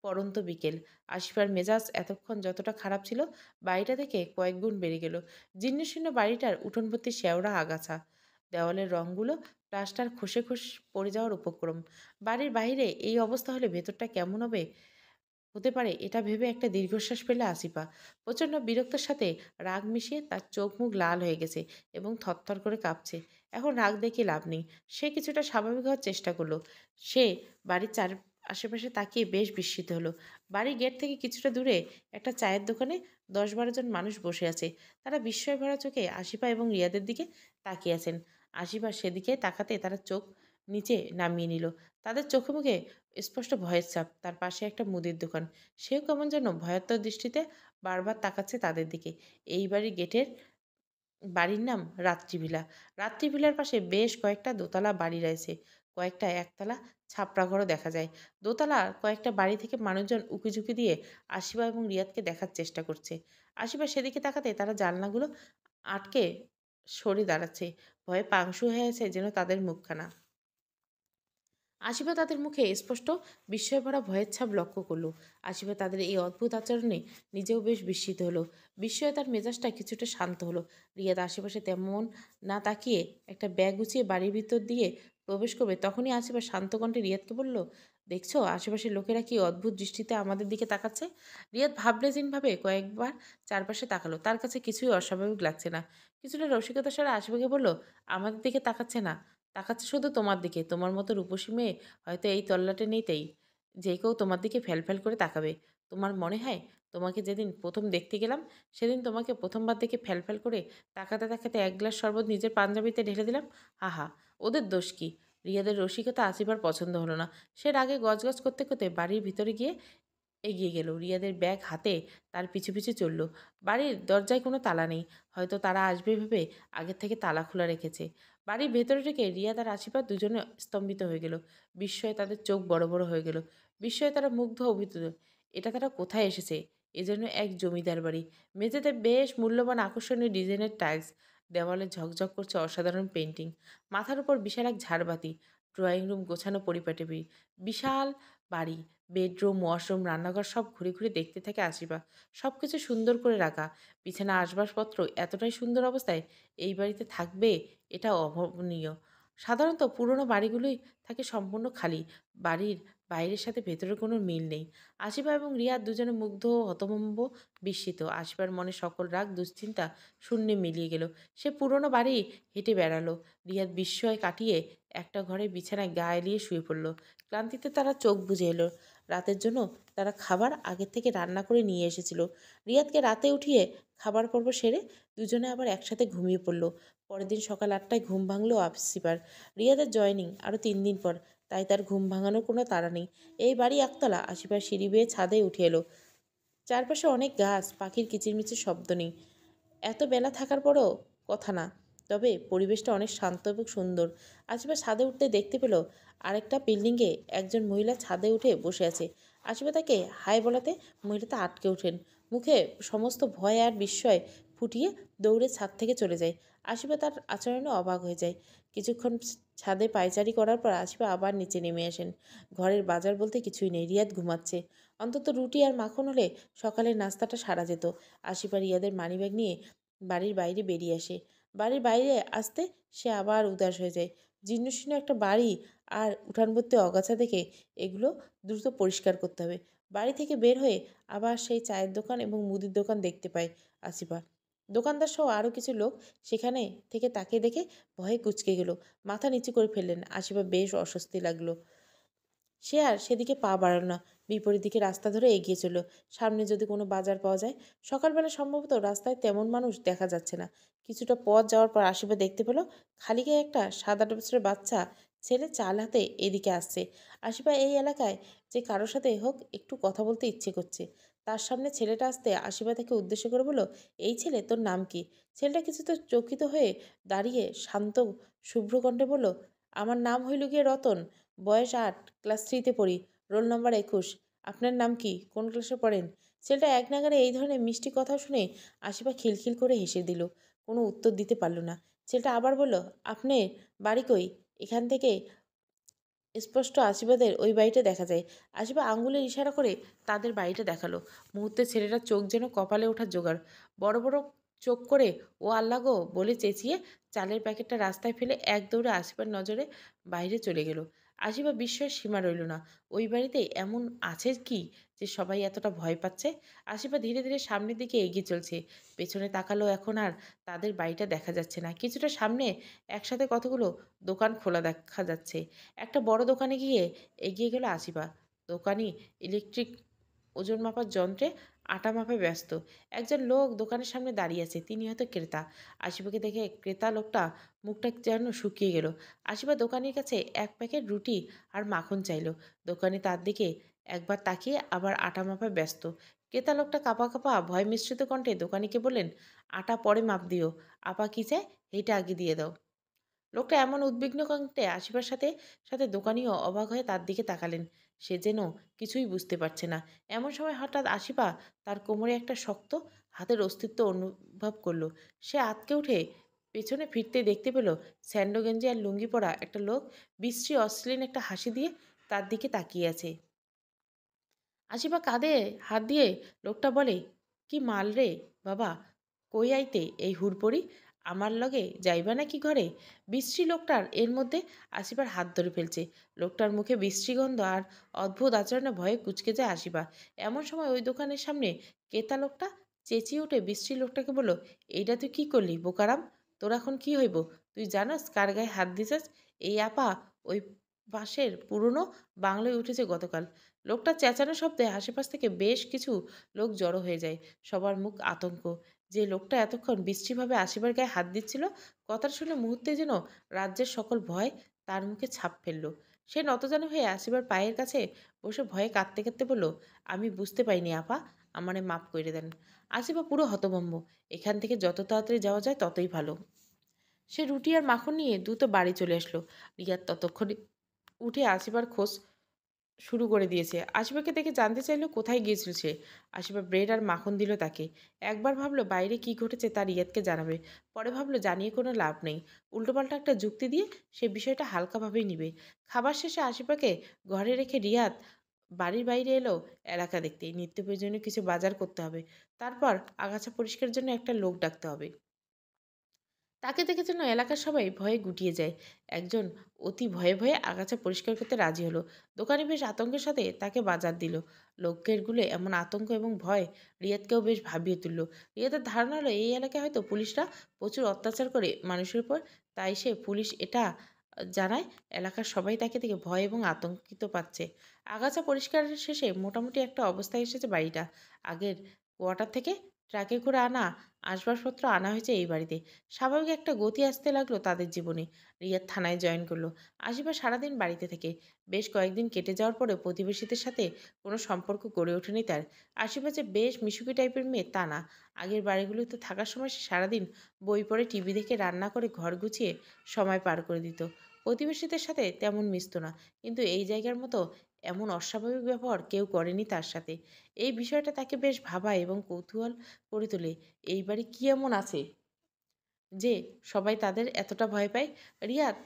পড়ন্ত বিকেল। আসিফার মেজাজ এতক্ষণ যতটা খারাপ ছিল বাড়িটা দেখে কয়েক গুণ বেড়ে গেল। জীর্ণশীর্ণ বাড়িটার উঠোন ভর্তি শেওড়া আগাছা। দেওয়ালের রঙগুলো প্লাস্টার খসে পড়ে যাওয়ার উপক্রম। বাড়ির বাইরে এই অবস্থা হলে ভেতরটা কেমন হবে হতে পারে এটা ভেবে একটা দীর্ঘশ্বাস পেল আসিফা। প্রচণ্ড বিরক্তের সাথে রাগ মিশিয়ে তার চোখ মুখ লাল হয়ে গেছে এবং থরথর করে কাঁপছে। এখন রাগ দেখে লাভ নেই। সে কিছুটা স্বাভাবিক হওয়ার চেষ্টা করলো। সে বাড়ির আশেপাশে তাকিয়ে বেশ বিস্মিত হলো। বাড়ির গেট থেকে কিছুটা দূরে একটা চায়ের দোকানে ১০-১২ জন মানুষ বসে আছে। তারা বিস্ময় ভরা চোখে আসিফা এবং রিয়াদের দিকে তাকিয়ে আছেন। আসিফা সেদিকে তাকাতে তারা চোখ নিচে নামিয়ে নিল। তাদের চোখে মুখে স্পষ্ট ভয়ের ছাপ। তার পাশে একটা মুদির দোকান। সেও কেমন যেন ভয়ার্ত দৃষ্টিতে বারবার তাকাচ্ছে তাদের দিকে। এই বাড়ির নাম রাত্রিভিলা। রাত্রিভিলার পাশে বেশ কয়েকটা দোতলা বাড়ি রয়েছে। কয়েকটা একতলা ছাপড়া ঘরও দেখা যায়। দোতলার কয়েকটা বাড়ি থেকে মানুষজন উঁকিঝুঁকি দিয়ে আসিফা এবং রিয়াদকে দেখার চেষ্টা করছে। আসিফা সেদিকে তাকাতে তারা জানলাগুলো আটকে সরে দাঁড়াচ্ছে। ভয়ে পাংশু হয়ে আছে যেন তাদের মুখখানা। আশিফা তাদের মুখে স্পষ্ট বিস্ময় ভরা ভয়ের ছাপ লক্ষ্য করল। আশিফা তাদের এই অদ্ভুত আচরণে নিজেও বেশ বিস্মিত হলো। বিস্ময়ে তার মেজাজটা কিছুটা শান্ত হলো। রিয়াদ আশেপাশে তেমন না তাকিয়ে একটা ব্যাগ গুছিয়ে বাড়ির ভিতর দিয়ে প্রবেশ করবে তখনই আশিফা শান্ত কণ্ঠে রিয়াদকে বলল, দেখছো আশেপাশের লোকেরা কি অদ্ভুত দৃষ্টিতে আমাদের দিকে তাকাচ্ছে। রিয়াদ ভাবলেহীনভাবে কয়েকবার চারপাশে তাকালো। তার কাছে কিছুই অস্বাভাবিক লাগছে না। কিছুটা রসিকতার স্বরে আশিফাকে বলল, আমাদের দিকে তাকাচ্ছে না, তাকাচ্ছে শুধু তোমার দিকে। তোমার মতো রূপসী মেয়ে হয়তো এই তল্লাটে নেইতেই যে কেউ তোমার দিকে ফ্যালফ্যাল করে তাকাবে। তোমার মনে হয় তোমাকে যেদিন প্রথম দেখতে গেলাম সেদিন তোমাকে প্রথমবার দেখে ফ্যালফ্যাল করে তাকাতে তাকাতে এক গ্লাস শরবত নিজের পাঞ্জাবিতে ঢেলে দিলাম। আহা, ওদের দোষ কি? রিয়াদের রসিকতা আসিবার পছন্দ হলো না। সে রাগে গজগজ করতে করতে বাড়ির ভিতরে গিয়ে এগিয়ে গেল। রিয়াদের ব্যাগ হাতে তার পিছু পিছু চলল। বাড়ির দরজায় কোনো তালা নেই। হয়তো তারা আসবে ভেবে আগের থেকে তালা খোলা রেখেছে। বাড়ির ভেতরে ঢুকে রিয়াদ আর আশিফা দুজনে স্তম্ভিত হয়ে গেল। বিস্ময়ে তাদের চোখ বড় বড় হয়ে গেল। বিস্ময়ে তারা মুগ্ধ অভিভূত। এটা তারা কোথায় এসেছে? এজন্য এক জমিদার বাড়ি। মেঝেতে বেশ মূল্যবান আকর্ষণীয় ডিজাইনের টাইলস। দেওয়ালে ঝকঝক করছে অসাধারণ পেন্টিং। মাথার উপর বিশাল এক ঝাড়বাতি। ড্রয়িং রুম গোছানো পরিপাটি। বিশাল বাড়ি। বেডরুম, ওয়াশরুম, রান্নাঘর সব ঘুরে ঘুরে দেখতে থাকে আসিফা। সব কিছু সুন্দর করে রাখা। বিছানা, আসবাবপত্র এতটাই সুন্দর অবস্থায় এই বাড়িতে থাকবে এটা অভাবনীয়। সাধারণত পুরনো বাড়িগুলোই থাকে সম্পূর্ণ খালি। বাড়ির বাইরের সাথে ভেতরের কোনো মিল নেই। আসিফা এবং রিয়াদ দুজনে মুগ্ধ, হতভম্ব, বিস্মিত। আসিফার মনে সকল রাগ দুশ্চিন্তা শূন্যে মিলিয়ে গেল। সে পুরনো বাড়ি হেঁটে বেড়ালো। রিয়াদ বিস্ময় কাটিয়ে একটা ঘরে বিছানায় গা এলিয়ে শুয়ে পড়ল। ক্লান্তিতে তারা চোখ বুজে এলো। রাতের জন্য তারা খাবার আগের থেকে রান্না করে নিয়ে এসেছিল। রিয়াদকে রাতে উঠিয়ে খাবার পর্ব সেরে দুজনে আবার একসাথে ঘুমিয়ে পড়ল। পরের দিন সকাল ৮টায় ঘুম ভাঙল আসিফার। রিয়াদের জয়েনিং আরও ৩ দিন পর, তাই তার ঘুম ভাঙানোর কোনো তাড়া নেই। এই বাড়ি একতলা। আসিফার সিঁড়ি বেয়ে ছাদে উঠে এলো। চারপাশে অনেক গাছ, পাখির কিচিরমিচির শব্দ নেই। এত বেলা থাকার পরও কথা না। তবে পরিবেশটা অনেক শান্ত এবং সুন্দর। আসিফা ছাদে উঠতে দেখতে পেল আরেকটা বিল্ডিংয়ে একজন মহিলা ছাদে উঠে বসে আছে। আসিফা তাকে হাই বলাতে মহিলাটা আটকে ওঠেন। মুখে সমস্ত ভয় আর বিস্ময় ফুটিয়ে দৌড়ে ছাদ থেকে চলে যায়। আসিফা তার আচরণে অবাক হয়ে যায়। কিছুক্ষণ ছাদে পায়চারি করার পর আসিফা আবার নিচে নেমে আসেন। ঘরের বাজার বলতে কিছুই নেই। রিয়াদ ঘুমাচ্ছে। অন্তত রুটি আর মাখন হলে সকালের নাস্তাটা সারা যেত। আসিফা রিয়াদের মানিব্যাগ নিয়ে বাড়ির বাইরে বেরিয়ে আসে। বাড়ির বাইরে আসতে সে আবার উদাস হয়ে যায়। জীর্ণশীর্ণ একটা বাড়ি আর উঠান ভর্তি অগাছা দেখে এগুলো দ্রুত পরিষ্কার করতে হবে। বাড়ি থেকে বের হয়ে আবার সেই চায়ের দোকান এবং মুদির দোকান দেখতে পায় আসিফা। দোকানদার সহ আরও কিছু লোক সেখানে থেকে তাকে দেখে ভয়ে কুঁচকে গেল, মাথা নিচু করে ফেললেন। আসিফা বেশ অস্বস্তি লাগলো। সে আর সেদিকে পা বাড়াল না, বিপরীত দিকে রাস্তা ধরে এগিয়ে চলল। সামনে যদি কোনো বাজার পাওয়া যায়। সকালবেলা সম্ভবত রাস্তায় তেমন মানুষ দেখা যাচ্ছে না। কিছুটা পথ যাওয়ার পর আশিফা দেখতে পেল খালি গায়ে একটা 7-8 বছরের বাচ্চা ছেলে চাল হাতে এদিকে আসছে। আশিফা এই এলাকায় যে কারোর সাথে হোক একটু কথা বলতে ইচ্ছে করছে। তার সামনে ছেলেটা আসতে আশিফা তাকে উদ্দেশ্য করে বলল, এই ছেলে, তোর নাম কি? ছেলেটা কিছুটা চকিত হয়ে দাঁড়িয়ে শান্ত শুভ্র কণ্ঠে বলল, আমার নাম হইল গিয়ে রতন, বয়স 8, ক্লাস 3-তে পড়ি, রোল নম্বর 21। আপনার নাম কি? কোন ক্লাসে পড়েন? ছেলেটা এক নাগাড়ে এই ধরনের মিষ্টি কথা শুনে আশিফা খিলখিল করে হেসে দিল। কোনো উত্তর দিতে পারল না। ছেলেটা আবার বলল, আপনি বাড়ি কই? এখান থেকে স্পষ্ট আশীর্বাদের ওই বাড়িটা দেখা যায়। আশীর্বাদ আঙ্গুলের ইশারা করে তাদের বাড়িটা দেখালো। মুহূর্তে ছেলেটার চোখ যেন কপালে ওঠার জোগাড়। বড় বড় চোখ করে ও আল্লাহ গো বলে চেঁচিয়ে চালের প্যাকেটটা রাস্তায় ফেলে এক দৌড়ে আশীর্বাদ নজরে বাইরে চলে গেল। আশীর্বাদ বিস্ময়ের সীমা রইল না। ওই বাড়িতে এমন আছে কি যে সবাই এতটা ভয় পাচ্ছে? আশীর্বাদ ধীরে ধীরে সামনের দিকে এগিয়ে চলছে। পেছনে তাকালো এখন আর তাদের বাড়িটা দেখা যাচ্ছে না। কিছুটা সামনে একসাথে কতগুলো দোকান খোলা দেখা যাচ্ছে। একটা বড় দোকানে গিয়ে এগিয়ে গেল আসিফা। দোকানি ইলেকট্রিক ওজন মাপার যন্ত্রে আটা মাপায় ব্যস্ত। একজন লোক দোকানের সামনে দাঁড়িয়ে আছে, তিনি হয়তো ক্রেতা। আসিফাকে দেখে ক্রেতা লোকটা মুখটা যেন শুকিয়ে গেল। আসিফা দোকানির কাছে এক প্যাকেট রুটি আর মাখন চাইল। দোকানি তার দিকে একবার তাকিয়ে আবার আটা মাপায় ব্যস্ত। ক্রেতা লোকটা কাঁপা কাঁপা ভয় মিশ্রিত কণ্ঠে দোকানিকে বললেন, আটা পরে মাপ দিও, আপা কি চায় এইটা আগে দিয়ে দাও। লোকটা এমন উদ্বিগ্ন কণ্ঠে আসিবার সাথে সাথে দোকানিও অবাক হয়ে তার দিকে তাকালেন। সে যেন কিছুই বুঝতে পারছে না। এমন সময় হঠাৎ আসিফা তার কোমরে একটা শক্ত হাতের অস্তিত্ব অনুভব করলো। সে আঁতকে উঠে পেছনে ফিরতে দেখতে পেল স্যান্ডো গেঞ্জি আর লুঙ্গি পরা একটা লোক বিশ্রী অশ্লীল একটা হাসি দিয়ে তার দিকে তাকিয়ে আছে। আসিফা কাঁধে হাত দিয়ে লোকটা বলে, কি মাল রে বাবা, কই আইতে এই হুড়পড়ি, আমার লগে যাইবা নাকি ঘরে? বিশ্রী লোকটার এর মধ্যে আসিফার হাত ধরে ফেলছে। লোকটার মুখে বিশ্রী গন্ধ আর অদ্ভুত আচরণে ভয়ে কুচকে যায় আসিফা। এমন সময় ওই দোকানের সামনে ক্রেতা লোকটা চেঁচিয়ে উঠে বিশ্রী লোকটাকে বলল, এইটা তুই কি করলি বোকারাম? তোর এখন কি হইব? তুই জানাস কার গায়ে হাত দিছিস? এই আপা ওই পাশের পুরনো বাংলায় উঠেছে গতকাল। লোকটার চেঁচানো শব্দে আশেপাশ থেকে বেশ কিছু লোক জড়ো হয়ে যায়। সবার মুখ আতঙ্ক। যে লোকটা এতক্ষণ বিশ্রীভাবে আশিবার গায়ে হাত দিচ্ছিল, কথাটা শুনে মুহূর্তে যেন রাজ্যের সকল ভয় তার মুখে ছাপ ফেলল। সে নতজানু হয়ে আসিবার পায়ের কাছে বসে ভয়ে কাঁদতে কাঁদতে বলল, আমি বুঝতে পাইনি আপা, আমারে মাপ করে দেন। আসিবা পুরো হতভম্ব। এখান থেকে যত তাড়াতাড়ি যাওয়া যায় ততই ভালো। সে রুটি আর মাখন নিয়ে দ্রুত বাড়ি চলে আসলো। রিয়াদ ততক্ষণে উঠে আসিবার খোঁজ শুরু করে দিয়েছে। আশিফাকে দেখে জানতে চাইলো কোথায় গিয়েছিল সে। আশিফা ব্রেড আর মাখন দিল তাকে। একবার ভাবলো বাইরে কি ঘটেছে তা রিয়াদকে জানাবে। পরে ভাবলো জানিয়ে কোনো লাভ নেই। উল্টোপাল্টা একটা যুক্তি দিয়ে সে বিষয়টা হালকাভাবেই নিবে। খাবার শেষে আশিফাকে ঘরে রেখে রিয়াদ বাড়ির বাইরে এলো এলাকা দেখতে। নিত্য প্রয়োজনীয় কিছু বাজার করতে হবে। তারপর আগাছা পরিষ্কারের জন্য একটা লোক ডাকতে হবে। তাকে দেখে যেন এলাকার সবাই ভয়ে গুটিয়ে যায়। একজন অতি ভয়ে ভয়ে আগাছা পরিষ্কার করতে রাজি হলো। দোকানি বেশ আতঙ্কের সাথে তাকে বাজার দিল। লোকেরগুলো এমন আতঙ্ক এবং ভয় রিয়াদকেও বেশ ভাবিয়ে তুলল। রিয়াদের ধারণা হলো এই এলাকায় হয়তো পুলিশরা প্রচুর অত্যাচার করে মানুষের উপর, তাই সে পুলিশ এটা জানায়। এলাকার সবাই তাকে দেখে ভয় এবং আতঙ্কিত পাচ্ছে। আগাছা পরিষ্কারের শেষে মোটামুটি একটা অবস্থায় এসেছে বাড়িটা। আগের কোয়ার্টার থেকে ট্রাকে করে আনা আসবাবপত্র আনা হয়েছে এই বাড়িতে। স্বাভাবিক একটা গতি আসতে লাগলো তাদের জীবনে। রিয়াদ থানায় জয়েন করলো। আশিফা সারাদিন বাড়িতে থেকে বেশ কয়েকদিন কেটে যাওয়ার পরে প্রতিবেশীদের সাথে কোনো সম্পর্ক গড়ে ওঠেনি তার। আশিফা যে বেশ মিশুকি টাইপের মেয়ে তা না। আগের বাড়িগুলোতে থাকার সময় সে সারাদিন বই পড়ে টিভি দেখে রান্না করে ঘর গুছিয়ে সময় পার করে দিত। প্রতিবেশীদের সাথে তেমন মিশত না, কিন্তু এই জায়গার মতো এমন অস্বাভাবিক ব্যবহার কেউ করেনি তার সাথে। এই বিষয়টা তাকে বেশ ভাবায় এবং কৌতূহল করে তোলে। এই বাড়ি কি এমন আছে যে সবাই তাদের এতটা ভয় পায়? রিয়াদ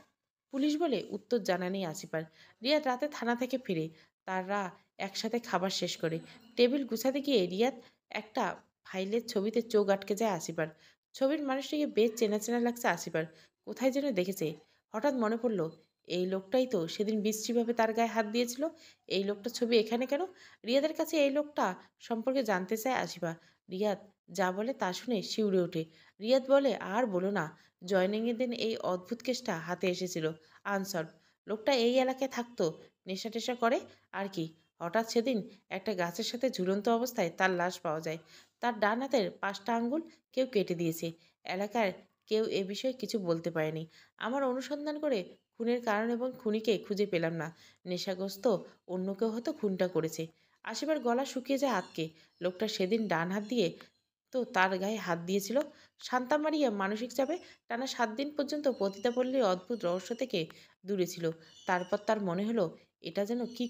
পুলিশ বলে উত্তর জানা নেই আসিফার। রিয়াদ রাতে থানা থেকে ফিরে তারা একসাথে খাবার শেষ করে টেবিল গুছাতে গিয়ে রিয়াদ একটা ফাইলের ছবিতে চোখ আটকে যায় আসিফার। ছবির মানুষটিকে বেশ চেনা চেনা লাগছে আসিফার, কোথায় যেন দেখেছে। হঠাৎ মনে পড়ল, এই লোকটাই তো সেদিন বিশ্রীভাবে তার গায়ে হাত দিয়েছিল। এই লোকটার ছবি এখানে কেন? রিয়াদের কাছে এই লোকটা সম্পর্কে জানতে চায় আসিফা। রিয়াদ যা বলে তা শুনে শিউরে ওঠে। রিয়াদ বলে, আর বলো না, জয়নিংয়ের দিন এই অদ্ভুত কেসটা হাতে এসেছিল। আনসলভ। লোকটা এই এলাকায় থাকতো, নেশা টেশা করে আর কি। হঠাৎ সেদিন একটা গাছের সাথে ঝুলন্ত অবস্থায় তার লাশ পাওয়া যায়। তার ডান হাতের 5টা আঙ্গুল কেউ কেটে দিয়েছে। এলাকার কেউ এ বিষয়ে কিছু বলতে পারেনি। আমার অনুসন্ধান করে খুনের কারণ এবং খুনিকে খুঁজে পেলাম না। নেশাগ্রস্ত অন্য কেউ হয়তো খুনটা করেছে। আশিবার গলা শুকিয়ে যায় আতকে। লোকটা সেদিন ডান হাত দিয়ে তো তার গায়ে হাত দিয়েছিল। শান্তা মারিয়া মানসিক চাপে টানা 7 দিন পর্যন্ত পতিতাপল্লীর অদ্ভুত রহস্য থেকে দূরে ছিল। তারপর তার মনে হলো, এটা যেন কি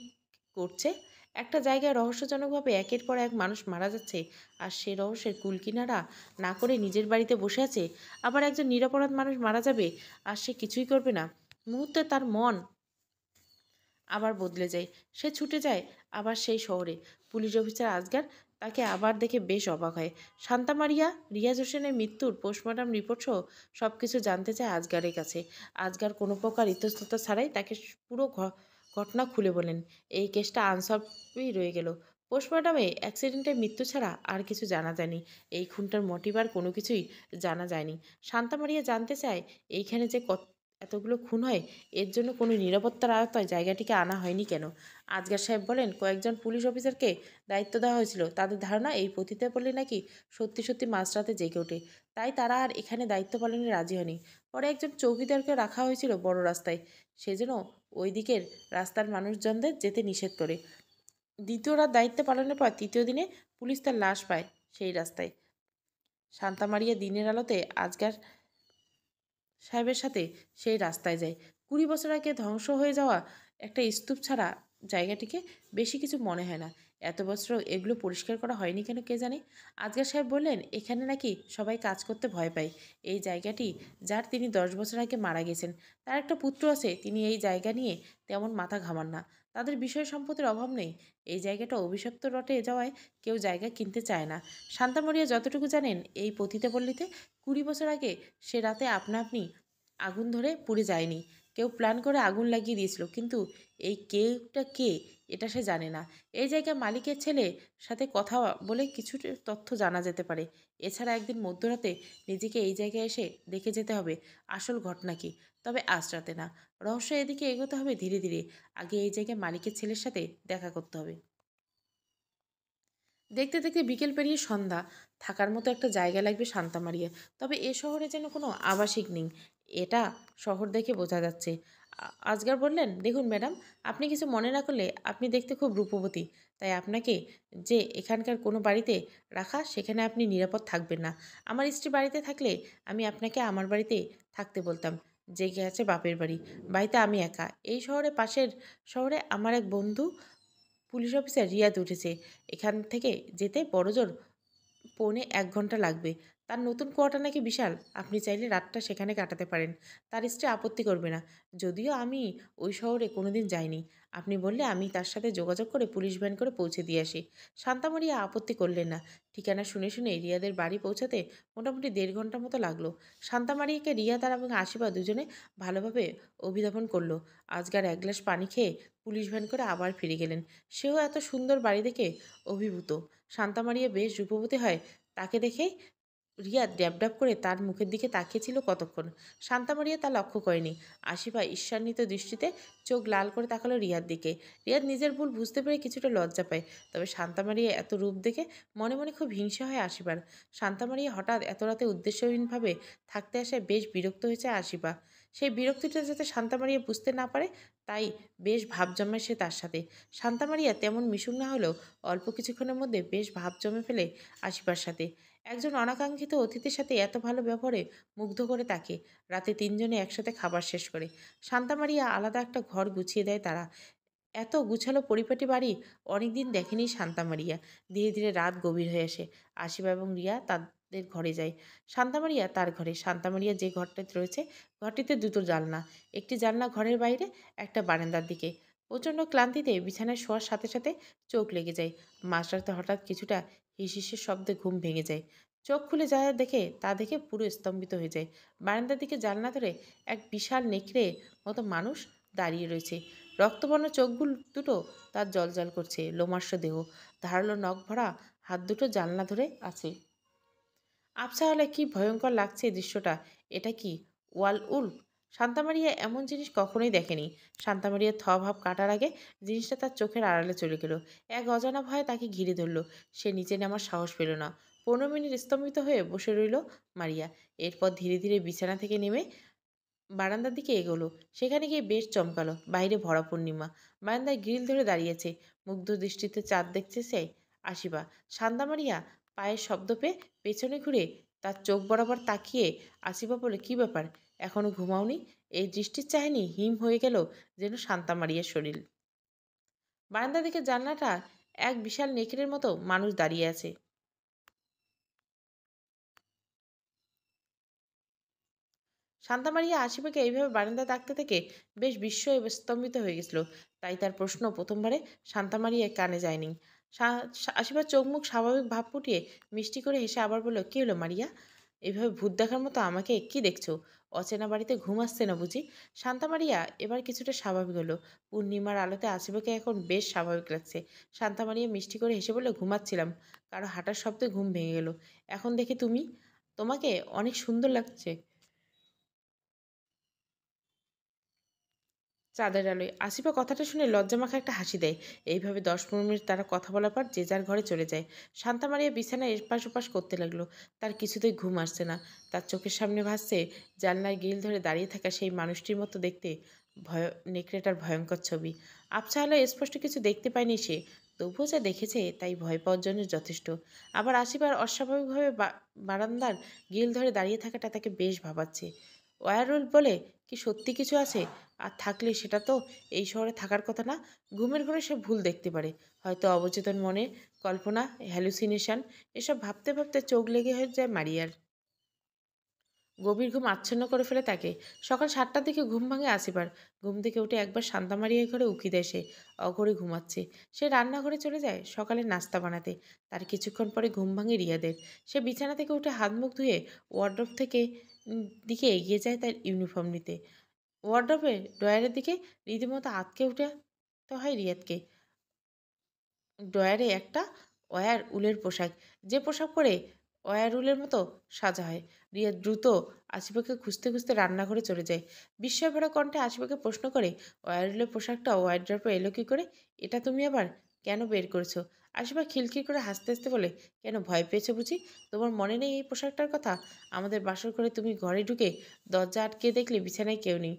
করছে। একটা জায়গায় রহস্যজনকভাবে একের পর এক মানুষ মারা যাচ্ছে, আর সে রহস্যের কুলকিনারা না করে নিজের বাড়িতে বসে আছে। আবার একজন নিরপরাধ মানুষ মারা যাবে, আর সে কিছুই করবে না। মুহূর্তে তার মন আবার বদলে যায়। সে ছুটে যায় আবার সেই শহরে। পুলিশ অফিসার আজগার তাকে আবার দেখে বেশ অবাক হয়। শান্তা মারিয়া রিয়াজ হোসেনের মৃত্যুর পোস্টমর্টম রিপোর্ট সহ সব কিছু জানতে চায় আজগারের কাছে। আজগার কোনো প্রকার ইতস্ততা ছাড়াই তাকে পুরো ঘটনা খুলে বলেন। এই কেসটা আনসলভই রয়ে গেল। পোস্টমর্টমে অ্যাক্সিডেন্টে মৃত্যু ছাড়া আর কিছু জানা যায়নি। এই খুনটার মোটিভ আর কোনো কিছুই জানা যায়নি। শান্তা মারিয়া জানতে চায়, এইখানে যে এতগুলো খুন হয়, এর জন্য কোনো নিরাপত্তার আওতায় জায়গাটিকে আনা হয়নি কেন? আজগার সাহেব বলেন, কয়েকজন পুলিশ অফিসারকে দায়িত্ব দেওয়া হয়েছিল। তাদের ধারণা এই পতিতাপল্লী নাকি সত্যি সত্যি মাঝরাতে জেগে ওঠে, তাই তারা আর এখানে দায়িত্ব পালনে রাজি হয়নি। পরে একজন চৌকিদারকে রাখা হয়েছিল বড় রাস্তায়, সে যেন ওই দিকের রাস্তার মানুষজনদের যেতে নিষেধ করে। দ্বিতীয় রাত দায়িত্ব পালনের পর তৃতীয় দিনে পুলিশ তার লাশ পায় সেই রাস্তায়। শান্তা মারিয়া দিনের আলোতে আজগার সাহেবের সাথে সেই রাস্তায় যায়। 20 বছর আগে ধ্বংস হয়ে যাওয়া একটা স্তূপ ছাড়া জায়গাটিকে বেশি কিছু মনে হয় না। এত বছর এগুলো পরিষ্কার করা হয়নি কেন কে জানে। আজগার সাহেব বললেন, এখানে নাকি সবাই কাজ করতে ভয় পায়। এই জায়গাটি যার, তিনি 10 বছর আগে মারা গেছেন। তার একটা পুত্র আছে, তিনি এই জায়গা নিয়ে তেমন মাথা ঘামান না। তাদের বিষয় সম্পত্তির অভাব নেই। এই জায়গাটা অভিশপ্ত রটে যাওয়ায় কেউ জায়গা কিনতে চায় না। শান্তামরিয়া যতটুকু জানেন, এই পতিতাপল্লীতে 20 বছর আগে সে রাতে আপনা আপনি আগুন ধরে পুড়ে যায়নি। কেউ প্ল্যান করে আগুন লাগিয়ে দিয়েছিল, কিন্তু এই কেউটা কে এটা সে জানে না। এই জায়গার মালিকের ছেলে সাথে কথা বলে কিছু তথ্য জানা যেতে পারে। এছাড়া একদিন মধ্যরাতে নিজেকে এই জায়গায় এসে দেখে যেতে হবে আসল ঘটনা কি। তবে আজ রাতে না, রহস্য এদিকে এগোতে হবে ধীরে ধীরে। আগে এই জায়গায় মালিকের ছেলের সাথে দেখা করতে হবে। দেখতে দেখতে বিকেল পেরিয়ে সন্ধ্যা। থাকার মতো একটা জায়গা লাগবে শান্তামারিয়া। তবে এ শহরে যেন কোনো আবাসিক নেই, এটা শহর দেখে বোঝা যাচ্ছে। আজগার বললেন, দেখুন ম্যাডাম, আপনি কিছু মনে না করলে আপনি দেখতে খুব রূপবতী, তাই আপনাকে যে এখানকার কোনো বাড়িতে রাখা, সেখানে আপনি নিরাপদ থাকবেন না। আমার স্ত্রী বাড়িতে থাকলে আমি আপনাকে আমার বাড়িতে থাকতে বলতাম। জেগে আছে বাপের বাড়ি, বাড়িতে আমি একা। এই শহরে, পাশের শহরে আমার এক বন্ধু পুলিশ অফিসার রিয়াদ উঠেছে। এখান থেকে যেতে বড়জোর 1.25 ঘন্টা লাগবে। তার নতুন কোয়ার্টার নাকি বিশাল। আপনি চাইলে রাতটা সেখানে কাটাতে পারেন। তার স্ত্রী আপত্তি করবে না। যদিও আমি ওই শহরে কোনোদিন যাইনি। আপনি বললে আমি তার সাথে যোগাযোগ করে পুলিশ ভ্যান করে পৌঁছে দিয়ে আসি। শান্তামরিয়া আপত্তি করলেন না। ঠিকানা শুনে শুনে রিয়াদের বাড়ি পৌঁছাতে মোটামুটি 1.5 ঘন্টা মতো লাগলো। শান্তামারিয়াকে রিয়া তার এবং আশিফা দুজনে ভালোভাবে অভিধাপন করলো। আজকার এক গ্লাস পানি খেয়ে পুলিশ ভ্যান করে আবার ফিরে গেলেন। সেও এত সুন্দর বাড়ি দেখে অভিভূত। শান্তামারিয়া বেশ রূপবতী হয়, তাকে দেখে রিয়া ড্যাব ড্যাব করে তার মুখের দিকে তাকিয়েছিল কতক্ষণ। শান্তামারিয়া তা লক্ষ্য করেনি। আশিফা ঈর্ষান্বিত দৃষ্টিতে চোখ লাল করে তাকালো রিয়ার দিকে। রিয়াদ নিজের ভুল বুঝতে পেরে কিছুটা লজ্জা পায়। তবে শান্তামারিয়া এত রূপ দেখে মনে মনে খুব হিংসা হয় আশিফার। শান্তামারিয়া হঠাৎ এত রাতে উদ্দেশ্যহীনভাবে থাকতে আসায় বেশ বিরক্ত হয়েছে আশিফা। সেই বিরক্তিটা যাতে শান্তামারিয়া বুঝতে না পারে, তাই বেশ ভাব জমায় সে তার সাথে। শান্তামারিয়া তেমন মিশুক না হলেও অল্প কিছুক্ষণের মধ্যে বেশ ভাব জমে ফেলে আশিফার সাথে। একজন অনাকাঙ্ক্ষিত অতিথির সাথে এত ভালো ব্যবহারে মুগ্ধ করে তাকে। রাতে তিনজনে একসাথে খাবার শেষ করে শান্তামারিয়া আলাদা একটা ঘর গুছিয়ে দেয় তারা। এত গুছালো পরিপাটি বাড়ি অনেকদিন দেখেনি শান্তামারিয়া। ধীরে ধীরে রাত গভীর হয়ে আসে। আশিফা এবং রিয়া তাদের ঘরে যায়। শান্তামারিয়া তার ঘরে। শান্তামারিয়া যে ঘরটাতে রয়েছে, ঘরটিতে দুটো জানলা। একটি জানলা ঘরের বাইরে, একটা বারান্দার দিকে। প্রচণ্ড ক্লান্তিতে বিছানায় শোয়ার সাথে সাথে চোখ লেগে যায়। মাঝরাতে হঠাৎ কিছুটা হিসিসের শব্দে ঘুম ভেঙে যায়। চোখ খুলে যা দেখে তা দেখে পুরো স্তম্ভিত হয়ে যায়। বারান্দার দিকে জানলা ধরে এক বিশাল নেকড়ে মতো মানুষ দাঁড়িয়ে রয়েছে। রক্তবর্ণ চোখগুলো দুটো তার জলজল করছে, লোমাস্য দেহ, ধারালো নখ ভরা হাত দুটো জানলা ধরে আছে। আবছা হলে কি ভয়ঙ্কর লাগছে এই দৃশ্যটা। এটা কি ওয়াল উল্ফ? শান্তামারিয়া এমন জিনিস কখনোই দেখেনি। শান্তামারিয়া থ ভাব কাটার আগে জিনিসটা তার চোখের আড়ালে চলে গেল। এক অজানা ভয়ে তাকে ঘিরে ধরল। সে নিচে নামার সাহস পেল না। 15 মিনিট স্তম্ভিত হয়ে বসে রইল মারিয়া। এরপর ধীরে ধীরে বিছানা থেকে নেমে বারান্দার দিকে এগোলো। সেখানে গিয়ে বেশ চমকালো। বাইরে ভরা পূর্ণিমা। বারান্দায় গ্রিল ধরে দাঁড়িয়েছে। মুগ্ধ দৃষ্টিতে চাঁদ দেখছে সে। আসিবা। শান্তামারিয়া পায়ের শব্দ পেয়ে পেছনে ঘুরে তার চোখ বরাবর তাকিয়ে আসিবা বলে, কি ব্যাপার, এখনো ঘুমাওনি? এই দৃষ্টির চাহনি হিম হয়ে গেল যেন শান্তামারিয়ার শরীর। বারান্দা দিকে জানলাটা এক বিশাল নেকড়ের মতো মানুষ দাঁড়িয়ে আছে। শান্তামারিয়া আশিপাকে এইভাবে বারান্দায় তাকতে থেকে বেশ বিস্ময় স্তম্ভিত হয়ে গেছিল। তাই তার প্রশ্ন প্রথমবারে শান্তামারিয়ার কানে যায়নি। আশিপার চোখ মুখ স্বাভাবিক ভাব ফুটিয়ে মিষ্টি করে হেসে আবার বলল, কি হলো মারিয়া? এইভাবে ভূত দেখার মতো আমাকে কি দেখছো? অচেনা বাড়িতে ঘুম আসছে না বুঝি? শান্তামারিয়া এবার কিছুটা স্বাভাবিক হলো। পূর্ণিমার আলোতে আশিপাকে এখন বেশ স্বাভাবিক লাগছে। শান্তামারিয়া মিষ্টি করে হেসে বলল, ঘুমাচ্ছিলাম, কারো হাঁটার শব্দে ঘুম ভেঙে গেল। এখন দেখি তোমাকে অনেক সুন্দর লাগছে চাঁদের আলোয়। আসিফা কথাটা শুনে লজ্জামাখা একটা হাসি দেয়। এইভাবে 10-15 মিনিট তারা কথা বলার পর যে যার ঘরে চলে যায়। শান্তা মারিয়া বিছানায় এপাশ ওপাশ করতে লাগলো। তার কিছুতেই ঘুম আসছে না। তার চোখের সামনে ভাসছে জানলায় গিল ধরে দাঁড়িয়ে থাকা সেই মানুষটির মতো দেখতে ভয় নেকড়েটার ভয়ঙ্কর ছবি। আবছা আলোয় স্পষ্ট কিছু দেখতে পায়নি সে। তবুও যা দেখেছে তাই ভয় পাওয়ার জন্য যথেষ্ট। আবার আসিবার অস্বাভাবিকভাবে বারান্দার গিল ধরে দাঁড়িয়ে থাকাটা তাকে বেশ ভাবাচ্ছে। ওয়ারউল বলে কি সত্যি কিছু আছে? আর থাকলে সেটা তো এই শহরে থাকার কথা না। ঘুমের ঘরে সে ভুল দেখতে পারে, হয়তো অবচেতন মনে কল্পনা, হ্যালুসিনেশন। এসব ভাবতে ভাবতে চোখ লেগে হয়ে যায় মারিয়ার। গভীর ঘুম আচ্ছন্ন করে ফেলে তাকে। সকাল 7টার দিকে ঘুম ভাঙে আসিবার। ঘুম থেকে উঠে একবার শান্তা মারিয়ার ঘরে উকি দেয় সে। অঘরে ঘুমাচ্ছে। সে রান্নাঘরে চলে যায় সকালের নাস্তা বানাতে। তার কিছুক্ষণ পরে ঘুম ভাঙে রিয়াদের। সে বিছানা থেকে উঠে হাত মুখ ধুয়ে ওয়ার্ড্রোব থেকে দিকে এগিয়ে যায় তার ইউনিফর্ম নিতে। ওয়ার্ড্রোবের ড্রয়ারের দিকে রীতিমতো আঁতকে উঠে তো হয় রিয়াদকে। ড্রয়ারে একটা ওয়্যার উলের পোশাক, যে পোশাক পরে ওয়্যার উলের মতো সাজা হয়। রিয়াদ দ্রুত আসিফাকে খুঁজতে খুঁজতে রান্নাঘরে চলে যায়। বিস্ময় ভরা কণ্ঠে আসিফাকে প্রশ্ন করে, ওয়্যার উলের পোশাকটা ওয়ার্ড্রোবে এলো কি করে? এটা তুমি আবার কেন বের করেছো? আসিফা খিলখিল করে হাসতে হাসতে বলে, কেন ভয় পেয়েছো বুঝি? তোমার মনে নেই এই পোশাকটার কথা? আমাদের বাসর করে তুমি ঘরে ঢুকে দরজা আটকে দেখলে বিছানায় কেউ নেই।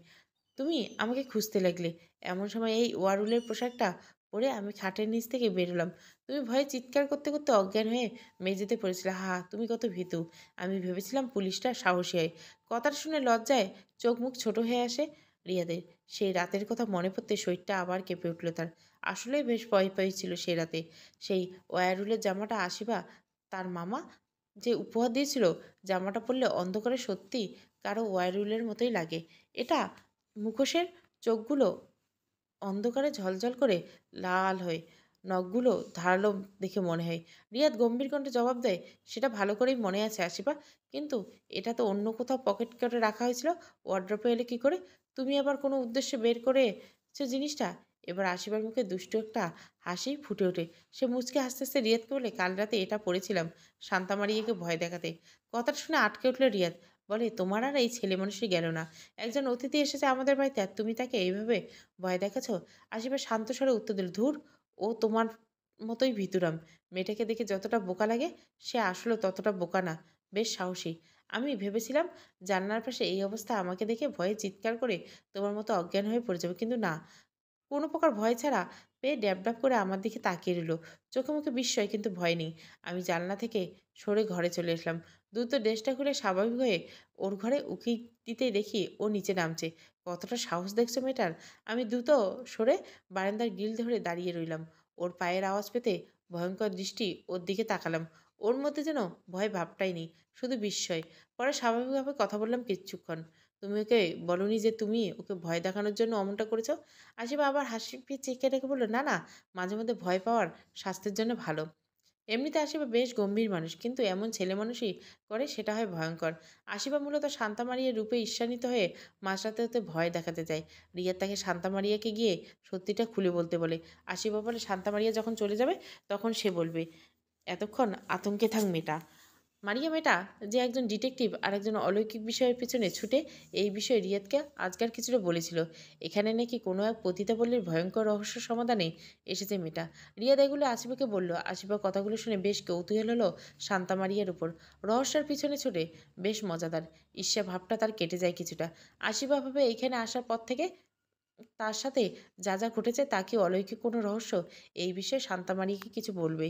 তুমি আমাকে খুঁজতে লাগলে। এমন সময় এই ওয়ারুলের পোশাকটা পরে আমি খাটের নিচ থেকে বেরোলাম। তুমি ভয়ে চিৎকার করতে করতে অজ্ঞান হয়ে মেঝেতে পড়েছিলে। হা হা, তুমি কত ভীতু! আমি ভেবেছিলাম পুলিশটা সাহসী হয়। কথাটা শুনে লজ্জায় চোখ মুখ ছোট হয়ে আসে রিয়াদের। সেই রাতের কথা মনে পড়তে শরীরটা আবার কেঁপে উঠল তার। আসলেই বেশ ভয় পেয়েছিল সেই রাতে। সেই ওয়ারুলের জামাটা আসিবা তার মামা যে উপহার দিয়েছিল, জামাটা পরলে অন্ধকারে সত্যি কারো ওয়ারুলের মতোই লাগে। এটা মুখোশের চোখগুলো অন্ধকারে ঝলঝল করে লাল হয়ে, নখগুলো ধারালো দেখে মনে হয়। রিয়াদ গম্ভীর কণ্ঠে জবাব দেয়, সেটা ভালো করেই মনে আছে আসিফা, কিন্তু এটা তো অন্য কোথাও পকেট করে রাখা হয়েছিল। ওয়ার্ড্রপে এলে কি করে? তুমি আবার কোনো উদ্দেশ্যে বের করেছো জিনিসটা? এবার আসিবার মুখে দুষ্টু একটা হাসি ফুটে ওঠে। সে মুচকে হাসতে হাসতে রিয়াদকে বলে, কাল রাতে এটা পড়েছিলাম শান্তামারিয়াকে ভয় দেখাতে। কথাটা শুনে আটকে উঠল রিয়াদ। বলে, তোমার আর এই ছেলে মানুষই গেল না। একজন অতিথি এসেছে আমাদের বাড়িতে আর তুমি তাকে এইভাবে ভয় দেখাচ্ছ? আশিফা শান্ত স্বরে উত্তর দিল, ধুর, ও তোমার মতোই ভিতুরাম। মেয়েটাকে দেখে যতটা বোকা লাগে সে আসলে ততটা বোকা না, বেশ সাহসী। আমি ভেবেছিলাম জানলার পাশে এই অবস্থা আমাকে দেখে ভয়ে চিৎকার করে তোমার মতো অজ্ঞান হয়ে পড়ে যাবে, কিন্তু না, কোনো প্রকার ভয় ছাড়া পেয়ে ড্যাব ড্যাব করে আমার দিকে তাকিয়ে রইল। চোখে মুখে বিস্ময়, কিন্তু ভয় নেই। আমি জানলা থেকে সরে ঘরে চলে আসলাম। দ্রুত ড্রেসটা খুলে স্বাভাবিক হয়ে ওর ঘরে উকি দিতেই দেখি ও নিচে নামছে। কতটা সাহস দেখছো মেয়েটার! আমি দ্রুত সরে বারান্দার গ্রিল ধরে দাঁড়িয়ে রইলাম। ওর পায়ের আওয়াজ পেতে ভয়ঙ্কর দৃষ্টি ওর দিকে তাকালাম। ওর মধ্যে যেন ভয় ভাবটাই নেই, শুধু বিস্ময়। পরে স্বাভাবিকভাবে কথা বললাম কিছুক্ষণ। তুমি ওকে বলনি যে তুমি ওকে ভয় দেখানোর জন্য অমনটা করেছো? আসিফ আবার হাসি চেঁচিয়ে রেখে বলল, না না, মাঝে মধ্যে ভয় পাওয়ার স্বাস্থ্যের জন্য ভালো। এমনিতে আশিবা বেশ গম্ভীর মানুষ, কিন্তু এমন ছেলে মানুষই করে সেটা হয় ভয়ঙ্কর। আশিবা মূলত শান্তা মারিয়ার রূপে ঈর্ষান্বিত হয়ে মাঝরাতে হতে ভয় দেখাতে যায়। রিয়া তাকে শান্তা মারিয়াকে গিয়ে সত্যিটা খুলে বলতে বলে। আশিবা বলে শান্তা মারিয়া যখন চলে যাবে তখন সে বলবে। এতক্ষণ আতঙ্কে থাক মেয়েটা। মারিয়া মেটা যে একজন ডিটেকটিভ আর একজন অলৌকিক বিষয়ের পেছনে ছুটে, এই বিষয়ে রিয়াদকে আজকাল কিছুটা বলেছিল। এখানে নাকি কোনো এক পতিতাপল্লীর ভয়ঙ্কর রহস্য সমাধানে এসেছে মেটা। রিয়াদ এগুলো আসিফাকে বলল। আসিফা কথাগুলো শুনে বেশ কৌতূহল হলো শান্তা মারিয়ার উপর। রহস্যের পিছনে ছুটে বেশ মজাদার। ঈর্ষা ভাবটা তার কেটে যায় কিছুটা। আসিফা ভাবে এইখানে আসার পর থেকে তার সাথে যা যা ঘটেছে তা কি অলৌকিক কোনো রহস্য, এই বিষয়ে শান্তামারিয়াকে কিছু বলবে।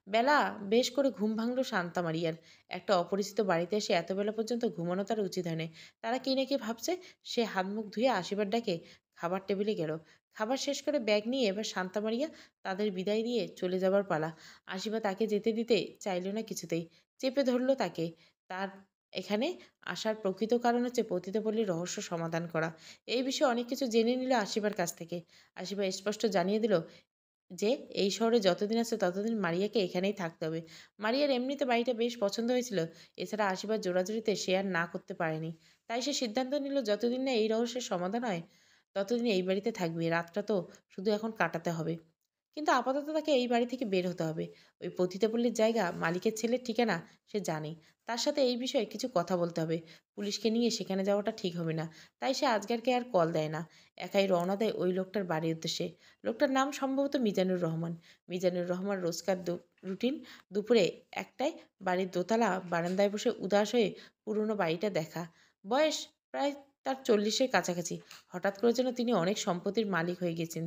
বেলা বেশ করে ঘুম ভাঙল শান্তামারিয়ার। একটা অপরিচিত বাড়িতে এসে এত বেলা পর্যন্ত ঘুমানো তার উচিত হয়নি। তারা কি নাকি ভাবছে। সে হাত মুখ ধুয়ে আসিবার ডাকে খাবার টেবিলে গেল। খাবার শেষ করে ব্যাগ নিয়ে এবার শান্তামারিয়া তাদের বিদায় দিয়ে চলে যাবার পালা। আশিবা তাকে যেতে দিতে চাইল না কিছুতেই, চেপে ধরলো তাকে। তার এখানে আসার প্রকৃত কারণ হচ্ছে পতিতপল্লীর রহস্য সমাধান করা। এই বিষয়ে অনেক কিছু জেনে নিল আশিবার কাছ থেকে। আশিবা স্পষ্ট জানিয়ে দিল যে এই শহরে যতদিন আছে ততদিন মারিয়াকে এখানেই থাকতে হবে। মারিয়ার এমনিতে বাড়িটা বেশ পছন্দ হয়েছিল। এছাড়া আশিবার জোরাজুরিতে সে আর না করতে পারেনি। তাই সে সিদ্ধান্ত নিল যতদিন না এই রহস্যের সমাধান হয় ততদিন এই বাড়িতে থাকবে। রাতটা তো শুধু এখন কাটাতে হবে। কিন্তু আপাতত তাকে এই বাড়ি থেকে বের হতে হবে। ওই পতিতাপল্লীর জায়গা, মালিকের ছেলের ঠিকানা সে জানে। তার সাথে এই বিষয়ে কিছু কথা বলতে হবে। পুলিশকে নিয়ে সেখানে যাওয়াটা ঠিক হবে না। তাই সে আজগারকে আর কল দেয় না। একাই রওনা দেয় ওই লোকটার বাড়ির উদ্দেশ্যে। লোকটার নাম সম্ভবত মিজানুর রহমান। মিজানুর রহমান রোজকার রুটিন দুপুরে একটায় বাড়ির দোতলা বারান্দায় বসে উদাস হয়ে পুরনো বাড়িটা দেখা। বয়স প্রায় তার 40-এর কাছাকাছি। হঠাৎ করে যেন তিনি অনেক সম্পত্তির মালিক হয়ে গেছেন।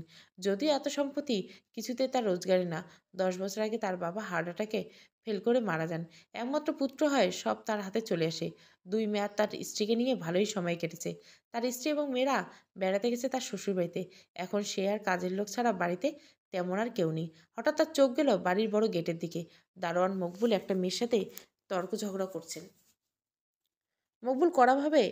যদিও এত সম্পত্তি কিছুতে তার রোজগারে না। 10 বছর আগে তার বাবা হার্ট অ্যাটাকে ফেল করে মারা যান। একমাত্র পুত্র হয় সব তার হাতে চলে আসে। 2 মেয়াদ তার স্ত্রীকে নিয়ে ভালোই সময় কেটেছে। তার স্ত্রী এবং মেয়েরা বেড়াতে গেছে তার শ্বশুরবাড়িতে। এখন সে আর কাজের লোক ছাড়া বাড়িতে তেমন আর কেউ নেই। হঠাৎ তার চোখ গেল বাড়ির বড় গেটের দিকে। দারোয়ান মকবুল একটা মেয়ের সাথে তর্ক ঝগড়া করছেন। মকবুল কড়াভাবে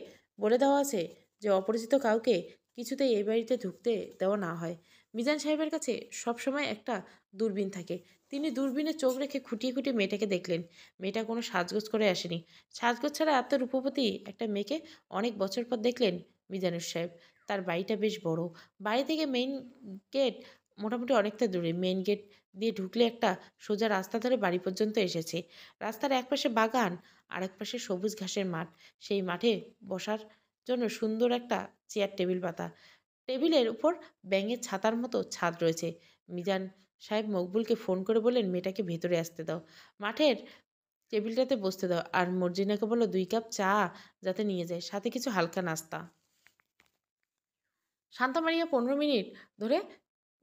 বলে দেওয়া আছে যে অপরিচিত কাউকে কিছুতেই এই বাড়িতে ঢুকতে দেওয়া না হয়। মিজান সাহেবের কাছে সবসময় একটা দূরবীন থাকে। তিনি দূরবীনে চোখ রেখে খুঁটিয়ে খুঁটিয়ে মেয়েটাকে দেখলেন। মেয়েটা কোনো সাজগোজ করে আসেনি। সাজগোজ ছাড়া এত রূপবতী একটা মেয়েকে অনেক বছর পর দেখলেন মিজানুর সাহেব। তার বাড়িটা বেশ বড়। বাড়ি থেকে মেইন গেট মোটামুটি অনেকটা দূরে। মেইন গেট দিয়ে ঢুকলে একটা সোজা রাস্তা ধরে বাড়ি পর্যন্ত এসেছে। রাস্তার একপাশে বাগান আর এক পাশে সবুজ ঘাসের মাঠ। সেই মাঠে বসার জন্য সুন্দর একটা চেয়ার টেবিল পাতা। টেবিলের উপর ব্যাঙের ছাতার মতো ছাদ রয়েছে। মিজান সাহেব মকবুলকে ফোন করে বললেন মেয়েটাকে ভেতরে আসতে দাও, মাঠের টেবিলটাতে বসতে দাও, আর মর্জিনাকে বলো 2 কাপ চা যাতে নিয়ে যায়, সাথে কিছু হালকা নাস্তা। শান্তামারিয়া 15 মিনিট ধরে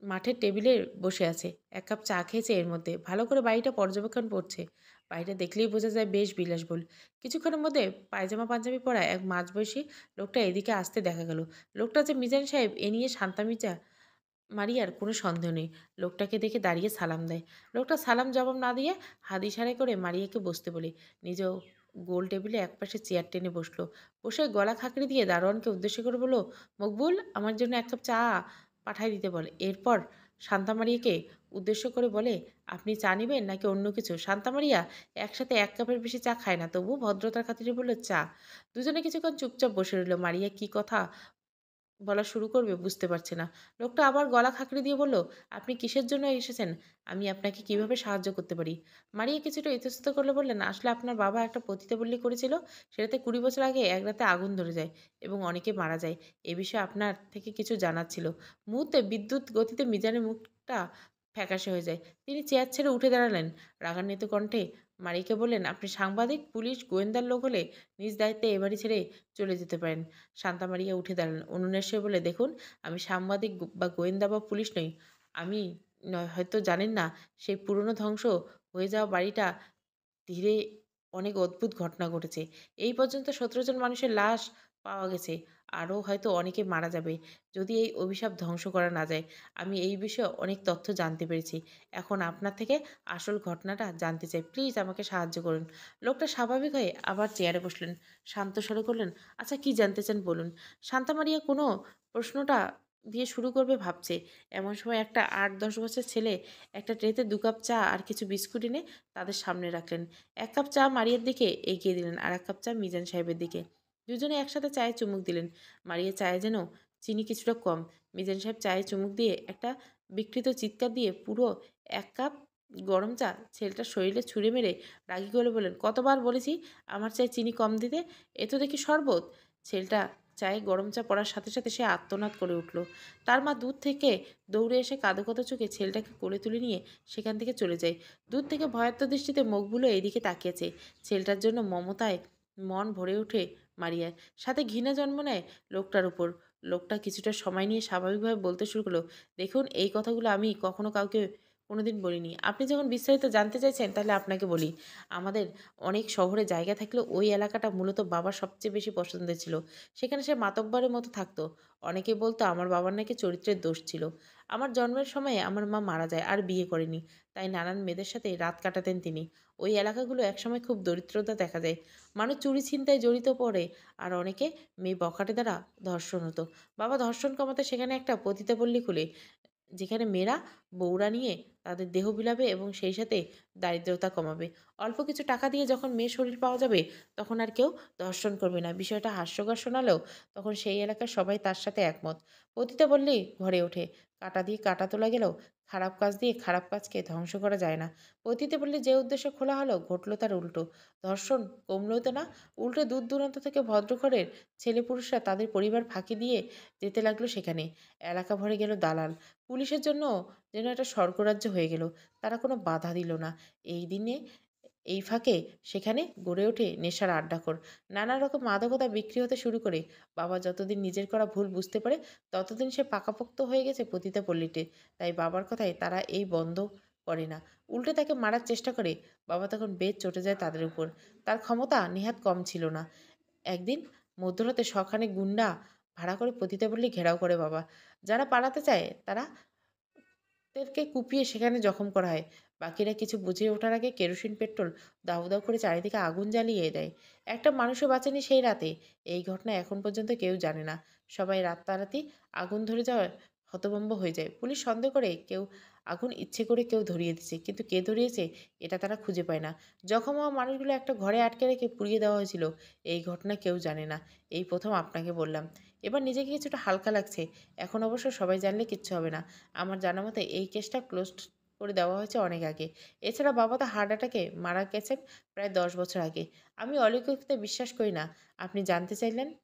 মাঠের টেবিলে বসে আছে। 1 কাপ চা খেয়েছে এর মধ্যে। ভালো করে বাড়িটা পর্যবেক্ষণ করছে। বাড়িটা দেখলেই বোঝা যায় বেশ বিলাসবহুল। কিছুক্ষণের মধ্যে পায়জামা পাঞ্জাবি পরা এক মাঝবয়সী লোকটা এদিকে আসতে দেখা গেল। লোকটা যে মিজান সাহেব এ নিয়ে শান্তা মারিয়ার কোনো সন্দেহ নেই। লোকটাকে দেখে দাঁড়িয়ে সালাম দেয়। লোকটা সালাম জবাব না দিয়ে হাত ইশারায় করে মারিয়াকে বসতে বলে নিজেও গোল টেবিলে একপাশে চেয়ার টেনে বসলো। বসে গলা খাঁকড়ি দিয়ে দারোয়ানকে উদ্দেশ্য করে বলল, মকবুল আমার জন্য 1 কাপ চা পাঠায় দিতে বলে। এরপর শান্তা মারিয়াকে উদ্দেশ্য করে বলে, আপনি চা নিবেন নাকি অন্য কিছু? শান্তা মারিয়া একসাথে 1 কাপের বেশি চা খায় না, তবু ভদ্রতার খাতিরে বলল চা। দুজনে কিছুক্ষণ চুপচাপ বসে রইল। মারিয়া কি কথা বলা শুরু করবে বুঝতে পারছে না। লোকটা আবার গলা খাঁকড়ি দিয়ে বলল, আপনি কিসের জন্য এসেছেন? আমি আপনাকে কিভাবে সাহায্য করতে পারি? মারিয়া কিছুটা ইতস্তত করলে বললেন, আসলে আপনার বাবা একটা পতিতাবল্লী করেছিল। সেটাতে 20 বছর আগে এক রাতে আগুন ধরে যায় এবং অনেকে মারা যায়। এ বিষয়ে আপনার থেকে কিছু জানার ছিল। মুহূর্তে বিদ্যুৎ গতিতে মিজানের মুখটা ফ্যাকাশে হয়ে যায়। তিনি চেয়ার ছেড়ে উঠে দাঁড়ালেন। রাগান্বিত কণ্ঠে মারিয়াকে বললেন, আপনি সাংবাদিক, পুলিশ, গোয়েন্দার লোক হলে নিজ দায়িত্বে এ বাড়ি ছেড়ে চলে যেতে পারেন। শান্তা মারিয়া উঠে দাঁড়ালেন। অনুনয়ে বলে, দেখুন আমি সাংবাদিক বা গোয়েন্দা বা পুলিশ নই। আমি হয়তো জানেন না সেই পুরনো ধ্বংস হয়ে যাওয়া বাড়িটা ধীরে অনেক অদ্ভুত ঘটনা ঘটেছে। এই পর্যন্ত 17 জন মানুষের লাশ পাওয়া গেছে। আরও হয়তো অনেকে মারা যাবে যদি এই অভিশাপ ধ্বংস করা না যায়। আমি এই বিষয়ে অনেক তথ্য জানতে পেরেছি। এখন আপনার থেকে আসল ঘটনাটা জানতে চাই। প্লিজ আমাকে সাহায্য করুন। লোকটা স্বাভাবিক হয়ে আবার চেয়ারে বসলেন। শান্ত স্বরে করলেন, আচ্ছা কি জানতে চান বলুন। শান্তা মারিয়া কোনো প্রশ্নটা দিয়ে শুরু করবে ভাবছে। এমন সময় একটা ৮-১০ বছর ছেলে একটা ট্রেতে ২ কাপ চা আর কিছু বিস্কুট এনে তাদের সামনে রাখলেন। ১ কাপ চা মারিয়ার দিকে এগিয়ে দিলেন, আর ১ কাপ চা মিজান সাহেবের দিকে। দুজনে একসাথে চায়ে চুমুক দিলেন। মারিয়া চায়ে যেন চিনি কিছুটা কম। মিজান সাহেব চায়ে চুমুক দিয়ে একটা বিকৃত চিৎকার দিয়ে পুরো ১ কাপ গরম চা ছেলেটার শরীরে ছুঁড়ে মেরে রাগী গলে বললেন, "কতবার বলেছি আমার চায়ে চিনি কম দিতে? এ তো দেখি শরবত।" ছেলেটা চায়ে গরম চা পড়ার সাথে সাথে সে আর্তনাদ করে উঠল। তার মা দূর থেকে দৌড়ে এসে কাঁদো কাঁদো চোখে ছেলেটাকে কোলে তুলে নিয়ে সেখান থেকে চলে যায়। দূর থেকে ভয়ার্ত দৃষ্টিতে মুখগুলো এইদিকে তাকিয়েছে। ছেলেটার জন্য মমতায় মন ভরে ওঠে মারিয়ার। সাথে ঘৃণা জন্ম নেয় লোকটার উপর। লোকটা কিছুটা সময় নিয়ে স্বাভাবিকভাবে বলতে শুরু করলো, "দেখুন, এই কথাগুলো আমি কখনো কাউকে কোনোদিন বলিনি। আপনি যখন বিস্তারিত জানতে চাইছেন তাহলে আপনাকে বলি। আমাদের অনেক শহরে জায়গা থাকলেও ওই এলাকাটা মূলত বাবার সবচেয়ে বেশি পছন্দের ছিল। সেখানে সে মাতব্বরের মতো থাকতো। অনেকেই বলতো আমার বাবার নাকি চরিত্রের দোষ ছিল। আমার জন্মের সময়ে আমার মা মারা যায় আর বিয়ে করেনি। তাই নানান মেয়েদের সাথে রাত কাটাতেন তিনি। ওই এলাকাগুলো একসময় খুব দরিদ্রতা দেখা যায়। মানুষ চুরি ছিনতায় জড়িত পড়ে, আর অনেকে মেয়ে বখাটে দ্বারা ধর্ষণ হতো। বাবা ধর্ষণ কমাতে সেখানে একটা পতিতাপল্লী খুলে, যেখানে মেয়েরা বউরা নিয়ে তাদের দেহ বিলাবে এবং সেই সাথে দারিদ্রতা কমাবে। অল্প কিছু টাকা দিয়ে যখন মেয়ের শরীর পাওয়া যাবে, তখন আর কেউ ধর্ষণ করবে না। বিষয়টা হাস্যকর শোনালেও তখন সেই এলাকার সবাই তার সাথে একমত। পতিতা বললেই ঘরে ওঠে। কাঁটা দিয়ে কাঁটা তোলা গেলেও খারাপ কাজ দিয়ে খারাপ কাজকে ধ্বংস করা যায় না। পতিতা বললে যে উদ্দেশ্যে খোলা হলো, ঘটল তার উল্টো। ধর্ষণ কমলো তো না, উল্টো দূর দূরান্ত থেকে ভদ্রঘরের ছেলেপুরুষরা তাদের পরিবার ফাঁকি দিয়ে যেতে লাগলো সেখানে। এলাকা ভরে গেল দালাল। পুলিশের জন্য যেন একটা স্বর্গরাজ্য হয়ে গেল। তারা কোনো বাধা দিল না। এই দিনে এই ফাঁকে সেখানে গড়ে ওঠে নেশার আড্ডাঘর। নানা রকম মাদকতা বিক্রি হতে শুরু করে। বাবা যতদিন নিজের করা ভুল বুঝতে পারে, ততদিন সে পাকাপোক্ত হয়ে গেছে পতিতা পল্লীতে। তাই বাবার কথায় তারা এই বন্ধ করে না। উল্টে তাকে মারার চেষ্টা করে। বাবা তখন বেশ চটে যায় তাদের উপর। তার ক্ষমতা নেহাত কম ছিল না। একদিন মধ্যরাতে শখানেক গুন্ডা ভাড়া করে পতিতা পল্লী ঘেরাও করে বাবা। যারা পালাতে চায় তারা দেরকে কুপিয়ে সেখানে জখম করা হয়। বাকিরা কিছু বুঝে ওঠার আগে কেরোসিন পেট্রোল দাউ দাউ করে চারিদিকে আগুন জ্বালিয়ে দেয়। একটা মানুষও বাঁচেনি সেই রাতে। এই ঘটনা এখন পর্যন্ত কেউ জানে না। সবাই রাতারাতি আগুন ধরে যাওয়ায় হতভম্ব হয়ে যায়। পুলিশ সন্দেহ করে কেউ আগুন ইচ্ছে করে কেউ ধরিয়ে দিচ্ছে, কিন্তু কে ধরিয়েছে এটা তারা খুঁজে পায় না। জখম হওয়া মানুষগুলো একটা ঘরে আটকে রেখে পুড়িয়ে দেওয়া হয়েছিল। এই ঘটনা কেউ জানে না। এই প্রথম আপনাকে বললাম। এবার নিজেকে কিছুটা হালকা লাগছে। এখন অবশ্য সবাই জানলে কিচ্ছু হবে না। আমার জানা মতে এই কেসটা ক্লোজড করে দেওয়া হয়েছে অনেক আগে। এছাড়া বাবা তো হার্ট অ্যাটাকে মারা গেছেন প্রায় ১০ বছর আগে। আমি অলৌকিকতায় বিশ্বাস করি না। আপনি জানতে চাইলেন,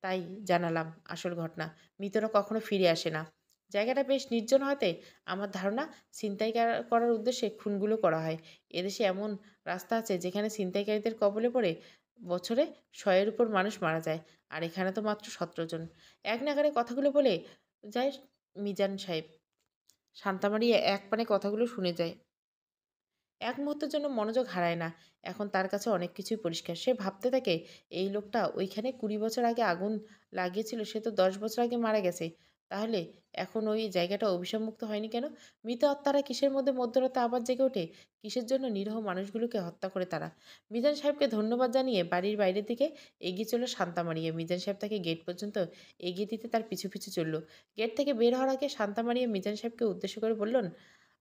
তাই জানালাম আসল ঘটনা। মৃতরা কখনো ফিরে আসে না। জায়গাটা বেশ নির্জন হওয়াতে আমার ধারণা ছিনতাই করার উদ্দেশ্যে খুনগুলো করা হয়। এদেশে এমন রাস্তা আছে যেখানে ছিনতাইকারীদের কবলে পড়ে বছরে ১০০ এর উপর মানুষ মারা যায়। আর এখানে তো মাত্র ১৭ জন। এক নাগাড়ে কথাগুলো বলে যায় মিজান সাহেব। শান্তামারিয়া একপানে কথাগুলো শুনে যায়। এক মুহূর্তের জন্য মনোযোগ হারায় না। এখন তার কাছে অনেক কিছুই পরিষ্কার। সে ভাবতে থাকে, এই লোকটা ওইখানে ২০ বছর আগে আগুন লাগিয়েছিল, সে তো ১০ বছর আগে মারা গেছে। তাহলে এখন ওই জায়গাটা অভিশাপমুক্ত হয়নি কেন? মৃত আত্মারা কিসের মধ্যে মধ্যরাতে আবার জেগে ওঠে? কিসের জন্য নিরীহ মানুষগুলোকে হত্যা করে তারা? মিজান সাহেবকে ধন্যবাদ জানিয়ে বাড়ির বাইরের দিকে এগিয়ে চলল শান্তামারিয়া। মিজান সাহেব তাকে গেট পর্যন্ত এগিয়ে দিতে তার পিছু পিছু চলল। গেট থেকে বের হওয়ার আগে শান্তামারিয়া মিজান সাহেবকে উদ্দেশ্য করে বললেন,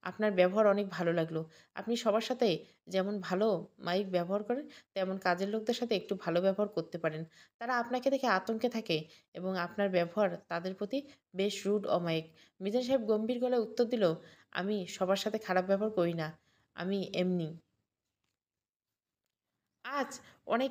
আপনার ব্যবহার অনেক ভালো লাগলো। আপনি সবার সাথে যেমন ভালো মাইক ব্যবহার করেন, তেমন কাজের লোকদের সাথে একটু ভালো ব্যবহার করতে পারেন। তারা আপনাকে দেখে আতঙ্কে থাকে এবং আপনার ব্যবহার তাদের প্রতি বেশ রুড, অমায়িক। মিজান সাহেব গম্ভীর গলায় উত্তর দিল, আমি সবার সাথে খারাপ ব্যবহার করি না। আমি এমনি। আজ অনেক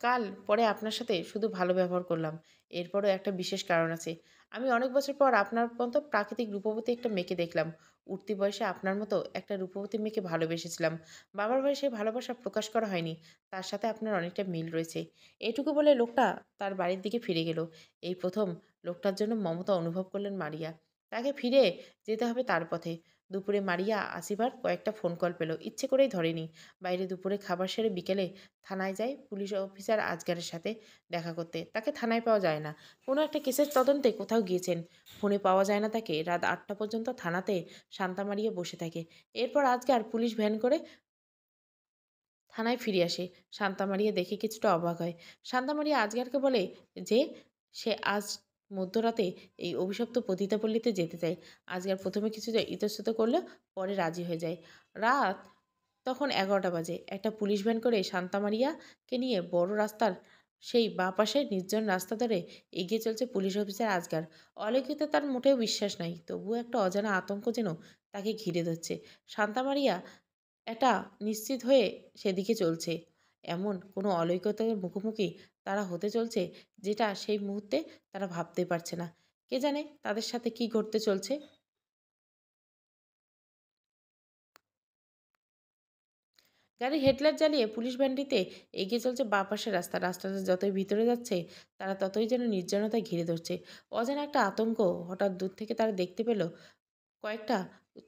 কাল পরে আপনার সাথে শুধু ভালো ব্যবহার করলাম। এরপরও একটা বিশেষ কারণ আছে। আমি অনেক বছর পর আপনার মতো প্রাকৃতিক রূপবতী একটা মেয়েকে দেখলাম। উঠতি বয়সে আপনার মতো একটা রূপবতী মেয়েকে ভালোবেসেছিলাম। বাবার ভয়ে সেই ভালোবাসা প্রকাশ করা হয়নি। তার সাথে আপনার অনেকটা মিল রয়েছে। এটুকু বলে লোকটা তার বাড়ির দিকে ফিরে গেল। এই প্রথম লোকটার জন্য মমতা অনুভব করলেন মারিয়া। তাকে ফিরে যেতে হবে তার পথে। দুপুরে মারিয়া আসিবার কয়েকটা ফোন কল পেল। ইচ্ছে করেই ধরেনি। বাইরে দুপুরে খাবার সেরে বিকেলে থানায় যায় পুলিশ অফিসার আজগারের সাথে দেখা করতে। তাকে থানায় পাওয়া যায় না। কোনো একটা কেসের তদন্তে কোথাও গিয়েছেন। ফোনে পাওয়া যায় না তাকে। রাত ৮টা পর্যন্ত থানাতে শান্তা মারিয়ে বসে থাকে। এরপর আজগার পুলিশ ভ্যান করে থানায় ফিরে আসে। শান্তা মারিয়া দেখে কিছুটা অবাক হয়। শান্তা মারিয়া আজগারকে বলে যে সে আজ মধ্যরাতে এই অভিশপ্ত পতিতাপল্লীতে যেতে চায়। আজকাল প্রথমে কিছুটা ইতস্তত করলেও পরে রাজি হয়ে যায়। রাত তখন 11টা বাজে। একটা পুলিশ ভ্যান করে শান্তামারিয়াকে নিয়ে বড় রাস্তার সেই বাঁ পাশে নির্জন রাস্তা ধরে এগিয়ে চলছে পুলিশ অফিসার আজগার। অলৌকিকতে তার মোটেও বিশ্বাস নাই, তবুও একটা অজানা আতঙ্ক যেন তাকে ঘিরে ধরছে। শান্তামারিয়া এটা নিশ্চিত হয়ে সেদিকে চলছে। এমন কোনো অলৌকিকতার মুখোমুখি তারা হতে চলছে যেটা সেই মুহূর্তে তারা ভাবতে পারছে না। কে জানে তাদের সাথে কি ঘটতে চলছে। গাড়ির হেডলাইট জ্বালিয়ে পুলিশ ভ্যানটিতে এগিয়ে চলছে বাঁ পাশের রাস্তা। রাস্তাটা যতই ভিতরে যাচ্ছে তারা ততই যেন নির্জনতায় ঘিরে ধরছে। অজানা একটা আতঙ্ক। হঠাৎ দূর থেকে তারা দেখতে পেল কয়েকটা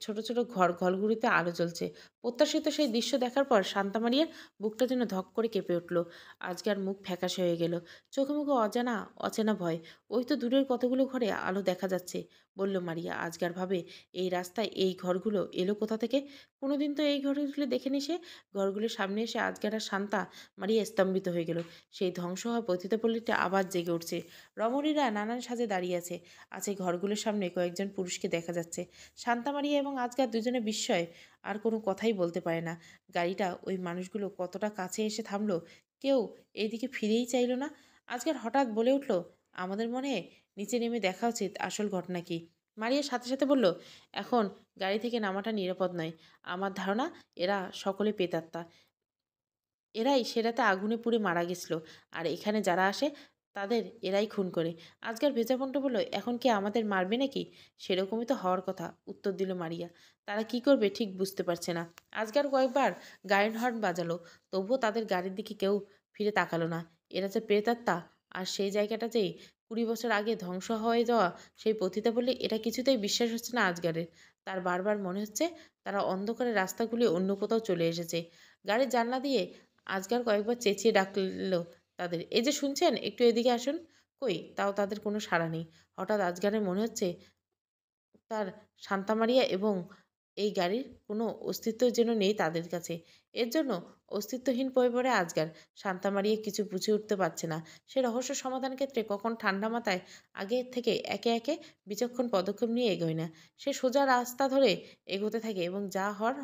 ছোট ছোট ঘরগুলিতে আলো জ্বলছে। প্রত্যাশিত সেই দৃশ্য দেখার পর শান্তামারিয়ার বুকটা যেন ধক করে কেঁপে উঠল। আজকার মুখ ফ্যাকাশে হয়ে গেল। চোখে মুখে অজানা অচেনা ভয়। ওই তো দূরের কতগুলো ঘরে আলো দেখা যাচ্ছে, বলল মারিয়া। আজকার ভাবে, এই রাস্তায় এই ঘরগুলো এলো কোথা থেকে? কোনোদিন তো এই ঘরগুলো দেখেনি সে। ঘরগুলোর সামনে এসে আজকার আর শান্তা মারিয়া স্তম্ভিত হয়ে গেল। সেই ধ্বংস হওয়া পতিতাপল্লীটা আবার জেগে উঠছে। রমণীরা নানান সাজে দাঁড়িয়ে আছে। আছে ঘরগুলোর সামনে কয়েকজন পুরুষকে দেখা যাচ্ছে। শান্তামারিয়া এবং আজকার দুজনে বিস্ময়ে আর কোনো কথাই বলতে পারে না। গাড়িটা ওই মানুষগুলো কতটা কাছে এসে থামলো, কেউ এইদিকে ফিরেই চাইল না। আজকার হঠাৎ বলে উঠল, আমাদের মনে হয় নিচে নেমে দেখা উচিত আসল ঘটনা কি। মারিয়ার সাথে সাথে বলল, এখন গাড়ি থেকে নামাটা নিরাপদ নয়। আমার ধারণা এরা সকলে প্রেতাত্মা। এরাই সে রাতে আগুনে পুড়ে মারা গেছিল, আর এখানে যারা আসে তাদের এরাই খুন করে। আজকাল ভেজাপন্ট বলল, এখন কি আমাদের মারবে নাকি? সেরকমই তো হওয়ার কথা, উত্তর দিল মারিয়া। তারা কি করবে ঠিক বুঝতে পারছে না। আজকাল কয়েকবার গাড়ির হর্ন বাজালো, তবুও তাদের গাড়ির দিকে কেউ ফিরে তাকালো না। এরা যে প্রেতাত্মা, আর সেই জায়গাটা যেই 20 বছর আগে ধ্বংস হয়ে যাওয়া সেই পতিতা বললে, এটা কিছুতেই বিশ্বাস হচ্ছে না আজগারের। তার বারবার মনে হচ্ছে তারা অন্ধকারের রাস্তাগুলি অন্য কোথাও চলে এসেছে। গাড়ির জানলা দিয়ে আজকাল কয়েকবার চেঁচিয়ে ডাকল তাদের, এই যে শুনছেন, একটু এদিকে আসুন। কই, তাও তাদের কোনো সাড়া নেই। হঠাৎ আজকালের মনে হচ্ছে তার শান্তামারিয়া এবং এই গাড়ির কোনো অস্তিত্ব যেন নেই তাদের কাছে। এর জন্য অস্তিত্বহীন হয়ে পড়ে আজকাল। শান্তামারিয়া কিছু বুঝে উঠতে পারছে না। সে রহস্য সমাধান ক্ষেত্রে কখন ঠান্ডা মাথায় আগে থেকে একে একে বিচক্ষণ পদক্ষেপ নিয়ে এগোয় না। সে সোজা রাস্তা ধরে এগোতে থাকে এবং যা হওয়ার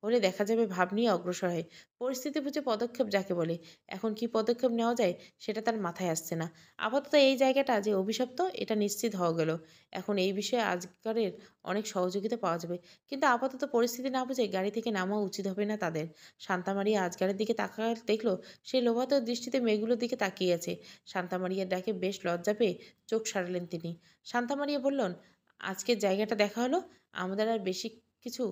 হলে দেখা যাবে ভাব নিয়ে অগ্রসর হয়। পরিস্থিতি বুঝে পদক্ষেপ যাকে বলে। এখন কি পদক্ষেপ নেওয়া যায় সেটা তার মাথায় আসছে না। আপাতত এই জায়গাটা যে অভিশপ্ত এটা নিশ্চিত হওয়া গেল। এখন এই বিষয়ে আজকারের অনেক সহযোগিতা পাওয়া যাবে। কিন্তু আপাতত পরিস্থিতি না বুঝে গাড়ি থেকে নামা উচিত হবে না তাদের। শান্তামারিয়া আজকারের দিকে তাকাল, দেখলো সে লোভাতুর দৃষ্টিতে মেয়েগুলোর দিকে তাকিয়ে আছে। শান্তামারিয়ার ডাকে বেশ লজ্জা পেয়ে চোখ সারালেন তিনি। শান্তামারিয়া বললেন, আজকের জায়গাটা দেখা হলো, আমাদের আর বেশি কিছু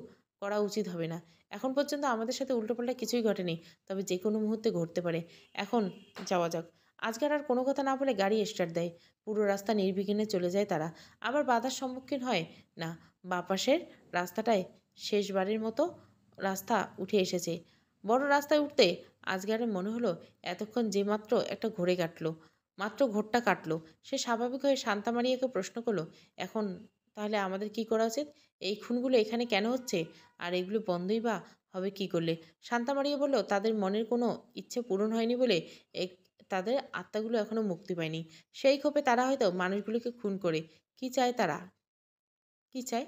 করা উচিত হবে না। এখন পর্যন্ত আমাদের সাথে উল্টোপাল্টা কিছুই ঘটেনি, তবে যে কোনো মুহূর্তে ঘটতে পারে। এখন যাওয়া যাক। আজকাল আর কোনো কথা না বলে গাড়ি স্টার্ট দেয়। পুরো রাস্তা নির্বিঘ্নে চলে যায় তারা। আবার বাধার সম্মুখীন হয় না। বাঁ পাশের রাস্তাটায় শেষবারের মতো রাস্তা উঠে এসেছে। বড় রাস্তায় উঠতে আজকারের মনে হলো এতক্ষণ যে মাত্র একটা ঘোরে কাটলো, মাত্র ঘোরটা কাটলো। সে স্বাভাবিক হয়ে শান্তামারিয়াকে প্রশ্ন করলো, এখন তাহলে আমাদের কি করা উচিত? এই খুনগুলো এখানে কেন হচ্ছে? আর এগুলো বন্ধই বা হবে কি করলে? শান্তামারিয়া বলল, তাদের মনের কোনো ইচ্ছে পূরণ হয়নি বলে তাদের আত্মাগুলো এখনো মুক্তি পায়নি। সেই ক্ষোভে তারা হয়তো মানুষগুলোকে খুন করে। কি চায় তারা? কি চায়?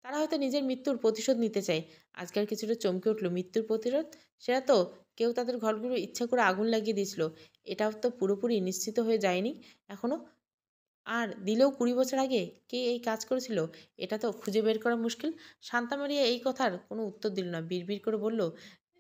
তারা হয়তো নিজের মৃত্যুর প্রতিশোধ নিতে চায়। আজকাল কিছুটা চমকে উঠল। মৃত্যুর প্রতিরোধ? সেটা তো কেউ তাদের ঘরগুলো ইচ্ছা করে আগুন লাগিয়ে দিয়েছিল। এটাও তো পুরোপুরি নিশ্চিত হয়ে যায়নি এখনো। আর দিলেও 20 বছর আগে কে এই কাজ করেছিল এটা তো খুঁজে বের করা মুশকিল। শান্তামারিয়া এই কথার কোনো উত্তর দিল না। বিড়বিড় করে বলল,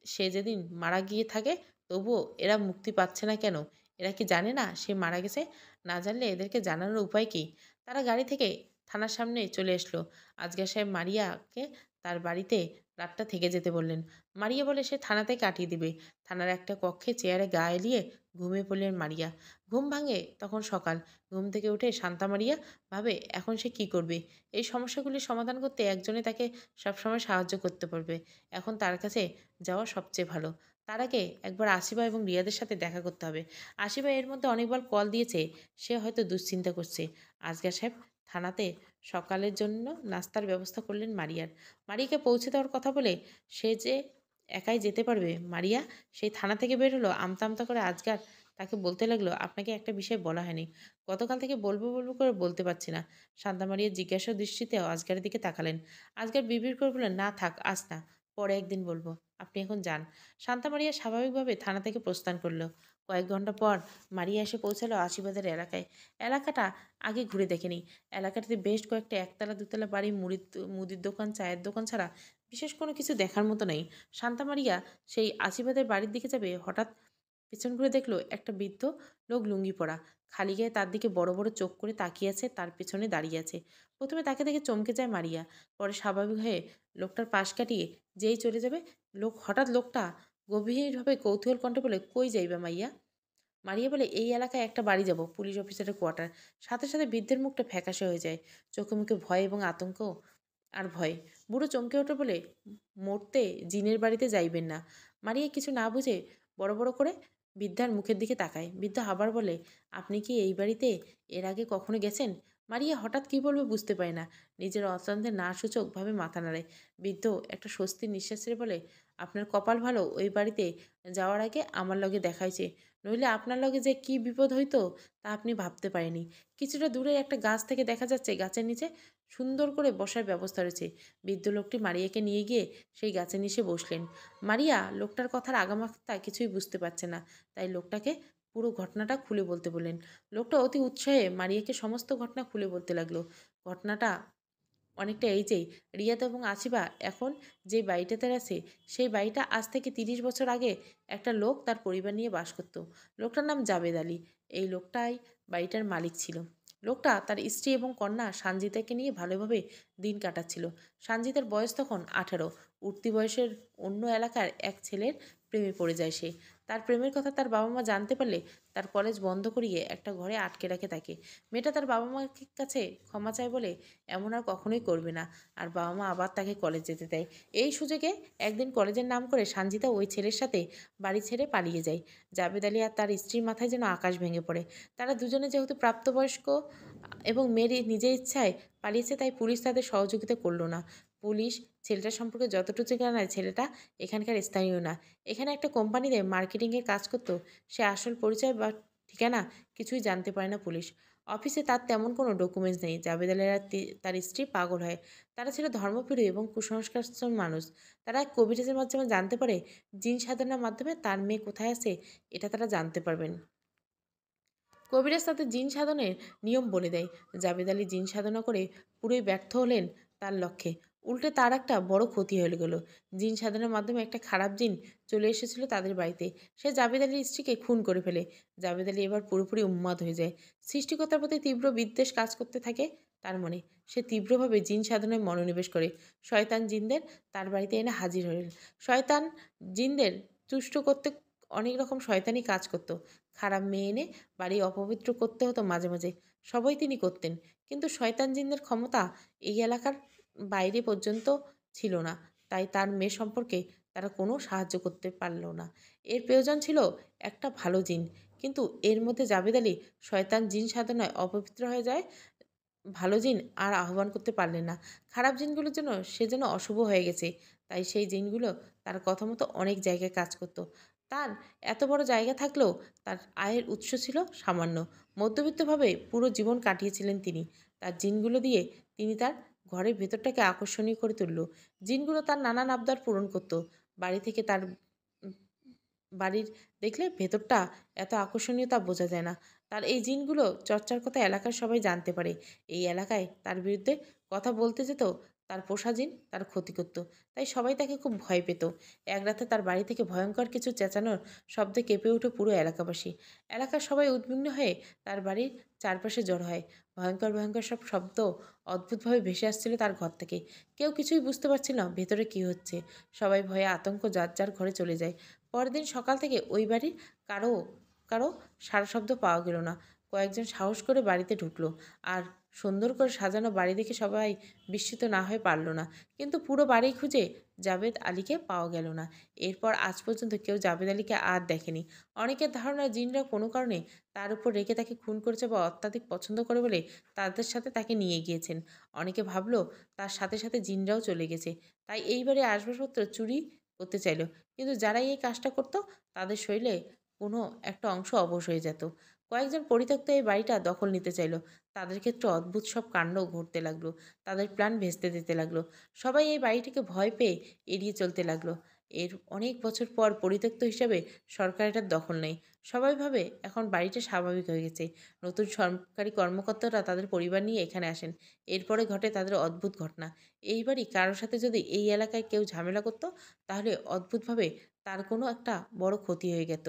সে যেদিন মারা গিয়ে থাকে তবুও এরা মুক্তি পাচ্ছে না কেন? এরা কি জানে না সে মারা গেছে? না জানলে এদেরকে জানানোর উপায় কি? তারা গাড়ি থেকে থানার সামনে চলে আসলো। আজগর সাহেব মারিয়াকে তার বাড়িতে রাতটা থেকে যেতে বললেন। মারিয়া বলে সে থানাতে কাটিয়ে দিবে। থানার একটা কক্ষে চেয়ারে গা এলিয়ে ঘুমিয়ে পড়লেন মারিয়া। ঘুম ভাঙে তখন সকাল। ঘুম থেকে উঠে শান্তামারিয়া ভাবে এখন সে কি করবে। এই সমস্যাগুলির সমাধান করতে একজনে তাকে সবসময় সাহায্য করতে পারবে। এখন তার কাছে যাওয়া সবচেয়ে ভালো। তার আগে একবার আসিবা এবং রিয়াদের সাথে দেখা করতে হবে। আসিবা এর মধ্যে অনেকবার কল দিয়েছে, সে হয়তো দুশ্চিন্তা করছে। আজগর সাহেব থানাতে সকালের জন্য নাস্তার ব্যবস্থা করলেন মারিয়ার। মারিয়াকে পৌঁছে দেওয়ার কথা বলে সে যে একাই যেতে পারবে মারিয়া সেই থানা থেকে বের হলো। আমতা আমতা করে আজগার তাকে বলতে লাগলো, আপনাকে একটা বিষয় বলা হয়নি। গতকাল থেকে বলবো বলবো করে বলতে পারছি না। শান্তা মারিয়া জিজ্ঞাসা দৃষ্টিতে আজগারের দিকে তাকালেন। আজগার বিড়বিড় করে বললেন, না থাক, আজ না, পরে একদিন বলবো। আপনি এখন যান। শান্তা মারিয়া স্বাভাবিকভাবে থানা থেকে প্রস্থান করলো। কয়েক ঘন্টা পর মারিয়া এসে পৌঁছালো আশীর্বাদের এলাকায়। এলাকাটা আগে ঘুরে দেখেনি। এলাকাটিতে বেশ কয়েকটা একতলা দুতলা বাড়ি, মুদির দোকান, চায়ের দোকান ছাড়া বিশেষ কোনো কিছু দেখার মতো নেই। শান্তা মারিয়া সেই আশীর্বাদের বাড়ির দিকে যাবে, হঠাৎ পেছন ঘুরে দেখলো একটা বৃদ্ধ লোক লুঙ্গি পরা, খালি গায়ে, তার দিকে বড় বড় চোখ করে তাকিয়ে আছে, তার পেছনে দাঁড়িয়ে আছে। প্রথমে তাকে দেখে চমকে যায় মারিয়া, পরে স্বাভাবিক হয়ে লোকটার পাশ কাটিয়ে যেই চলে যাবে, হঠাৎ লোকটা গভীরভাবে কৌতূহল কণ্ঠে বলে, কই যাইবা মাইয়া? মারিয়া বলে, এই এলাকায় একটা বাড়ি যাব, পুলিশ অফিসারের কোয়ার্টার। সাথে সাথে বৃদ্ধের মুখটা ফ্যাকাশে হয়ে যায়, চোখে মুখে ভয় এবং আতঙ্ক আর ভয়। বুড়ো চমকে ওঠে বলে, মরতে জিনের বাড়িতে যাইবেন না। মারিয়া কিছু না বুঝে বড় বড় করে বৃদ্ধার মুখের দিকে তাকায়। বৃদ্ধ আবার বলে, আপনি কি এই বাড়িতে এর আগে কখনো গেছেন? মারিয়া হঠাৎ কি বলবে বুঝতে পারে না, নিজের অতন্ত্রে না সূচকভাবে মাথা নাড়ে। বৃদ্ধ একটা স্বস্তির নিঃশ্বাস ছেড়ে বলে, আপনার কপাল ভালো, ওই বাড়িতে যাওয়ার আগে আমার লগে দেখাইছে, নইলে আপনার লগে যে কি বিপদ হইতো তা আপনি ভাবতে পারেনি। কিছুটা দূরে একটা গাছ থেকে দেখা যাচ্ছে গাছের নিচে সুন্দর করে বসার ব্যবস্থা রয়েছে। বৃদ্ধ লোকটি মারিয়াকে নিয়ে গিয়ে সেই গাছের নিচে বসলেন। মারিয়া লোকটার কথার আগামাথা কিছুই বুঝতে পারছে না, তাই লোকটাকে পুরো ঘটনাটা খুলে বলতে বললেন। লোকটা অতি উৎসাহে মারিয়াকে সমস্ত ঘটনা খুলে বলতে লাগলো। ঘটনাটা অনেকটা এই যে, রিয়াদ এবং আসিবা এখন যে বাড়িটাতে আছে, সেই বাড়িটা আজ থেকে 30 বছর আগে একটা লোক তার পরিবার নিয়ে বাস করত। লোকটার নাম জাবেদ আলী। এই লোকটাই বাড়িটার মালিক ছিল। লোকটা তার স্ত্রী এবং কন্যা সানজিতাকে নিয়ে ভালোভাবে দিন কাটাচ্ছিল। সানজিতার বয়স তখন 18। উঠতি বয়সের অন্য এলাকার এক ছেলের প্রেমে পড়ে যায় সে। তার প্রেমের কথা তার বাবা মা জানতে পারলে তার কলেজ বন্ধ করিয়ে একটা ঘরে আটকে রাখে তাকে। মেয়েটা তার বাবা মার কাছে ক্ষমা চায় বলে এমন আর কখনোই করবে না, আর বাবা মা আবার তাকে কলেজ যেতে দেয়। এই সুযোগে একদিন কলেজের নাম করে সানজিদা ওই ছেলের সাথে বাড়ি ছেড়ে পালিয়ে যায়। জাবেদ আলী আর তার স্ত্রীর মাথায় যেন আকাশ ভেঙে পড়ে। তারা দুজনে যেহেতু প্রাপ্তবয়স্ক এবং মেয়ের নিজের ইচ্ছায় পালিয়েছে, তাই পুলিশ তাদের সহযোগিতা করলো না। পুলিশ ছেলেটা সম্পর্কে যতটুকু জানায়, ছেলেটা এখানকার স্থানীয় না, এখানে একটা কোম্পানিতে মার্কেটিংয়ের কাজ করতো। সে আসল পরিচয় বা ঠিকানা কিছুই জানতে পারে না পুলিশ। অফিসে তার তেমন কোনো ডকুমেন্টস নেই। জাবেদ আলী আর তার স্ত্রী পাগল হয়। তারা ছিল ধর্মপ্রিয় এবং কুসংস্কার মানুষ। তারা এক কবিরাজের মাধ্যমে জানতে পারে জিন সাধনার মাধ্যমে তার মেয়ে কোথায় আছে, এটা তারা জানতে পারবেন। কবিরাজ তাদের জিন সাধনের নিয়ম বলে দেয়। জাবেদ আলী জিন সাধনা করে পুরোই ব্যর্থ হলেন তার লক্ষ্যে। উল্টে তার একটা বড় ক্ষতি হয়ে গেল। জিন সাধনার মাধ্যমে একটা খারাপ জিন চলে এসেছিল তাদের বাড়িতে। সে জাবেদ আলীর স্ত্রীকে খুন করে ফেলে। জাবেদ আলী এবার পুরোপুরি উন্মাদ হয়ে যায়। সৃষ্টিকর্তার প্রতি তীব্র বিদ্বেষ কাজ করতে থাকে তার মনে। সে তীব্রভাবে জিন সাধনায় মনোনিবেশ করে। শয়তান জিনদের তার বাড়িতে এনে হাজির হলেন। শয়তান জিনদের তুষ্ট করতে অনেক রকম শয়তানি কাজ করত। খারাপ মেয়ে এনে বাড়ি অপবিত্র করতে হতো মাঝে মাঝে। সবই তিনি করতেন। কিন্তু শয়তান জিনদের ক্ষমতা এই এলাকার বাইরে পর্যন্ত ছিল না। তাই তার মেয়ে সম্পর্কে তারা কোনো সাহায্য করতে পারল না। এর প্রয়োজন ছিল একটা ভালো জিন। কিন্তু এর মধ্যে জাবেদ আলী শয়তান জিন সাধনায় অপবিত্র হয়ে যায়। ভালো জিন আর আহ্বান করতে পারলেন না। খারাপ জিনগুলোর জন্য সে যেন অশুভ হয়ে গেছে। তাই সেই জিনগুলো তার কথা মতো অনেক জায়গায় কাজ করত। তার এত বড় জায়গা থাকলেও তার আয়ের উৎস ছিল সামান্য। মধ্যবিত্তভাবে পুরো জীবন কাটিয়েছিলেন তিনি। তার জিনগুলো দিয়ে তিনি তার ঘরের ভেতরটাকে আকর্ষণীয় করে তুলল। জিনগুলো তার নানান আবদার পূরণ করত। বাড়ি থেকে তার উম বাড়ির দেখলে ভেতরটা এত আকর্ষণীয় তা বোঝা যায় না। তার এই জিনগুলো চর্চার কথা এলাকার সবাই জানতে পারে। এই এলাকায় তার বিরুদ্ধে কথা বলতে যেত তার পোষা জিন তার ক্ষতি করত। তাই সবাই তাকে খুব ভয় পেত। এক রাতে তার বাড়ি থেকে ভয়ঙ্কর কিছু চেঁচানোর শব্দে কেঁপে ওঠে পুরো এলাকাবাসী। এলাকার সবাই উদ্বিগ্ন হয়ে তার বাড়ির চারপাশে জড়ো হয়। ভয়ঙ্কর ভয়ঙ্কর সব শব্দ অদ্ভুতভাবে ভেসে আসছিল তার ঘর থেকে। কেউ কিছুই বুঝতে পারছিল না ভেতরে কী হচ্ছে। সবাই ভয়ে আতঙ্ক যার যার ঘরে চলে যায়। পরের দিন সকাল থেকে ওই বাড়ির কারো কারো সারা শব্দ পাওয়া গেল না। কয়েকজন সাহস করে বাড়িতে ঢুকলো। আর সুন্দর করে সাজানো বাড়ি দেখে সবাই বিস্মিত না হয়ে পারল না। কিন্তু পুরো বাড়ি খুঁজে জাবেদ আলীকে পাওয়া গেল না। এরপর আজ পর্যন্ত কেউ জাবেদ আলীকে আর দেখেনি। অনেকের ধারণা জিনরা কোনো কারণে তার উপর রেখে তাকে খুন করেছে বা অত্যাধিক পছন্দ করে বলে তাদের সাথে তাকে নিয়ে গিয়েছেন। অনেকে ভাবলো তার সাথে সাথে জিনরাও চলে গেছে, তাই এইবারে আসবাবপত্র চুরি করতে চাইল। কিন্তু যারাই এই কাজটা করতো তাদের শরীরে কোনো একটা অংশ অবশ হয়ে যেত। কয়েকজন পরিত্যক্ত এই বাড়িটা দখল নিতে চাইল। তাদের ক্ষেত্রে অদ্ভুত সব কাণ্ড ঘটতে লাগলো। তাদের প্ল্যান ভেস্তে দিতে লাগলো। সবাই এই বাড়িটিকে ভয় পেয়ে এড়িয়ে চলতে লাগলো। এর অনেক বছর পর পরিত্যক্ত হিসাবে সরকার এটার দখল নেয়। সবাই ভাবে এখন বাড়িটা স্বাভাবিক হয়ে গেছে। নতুন সরকারি কর্মকর্তারা তাদের পরিবার নিয়ে এখানে আসেন। এরপরে ঘটে তাদের অদ্ভুত ঘটনা। এই বাড়ি কারোর সাথে যদি এই এলাকায় কেউ ঝামেলা করত, তাহলে অদ্ভুতভাবে তার কোনো একটা বড় ক্ষতি হয়ে যেত।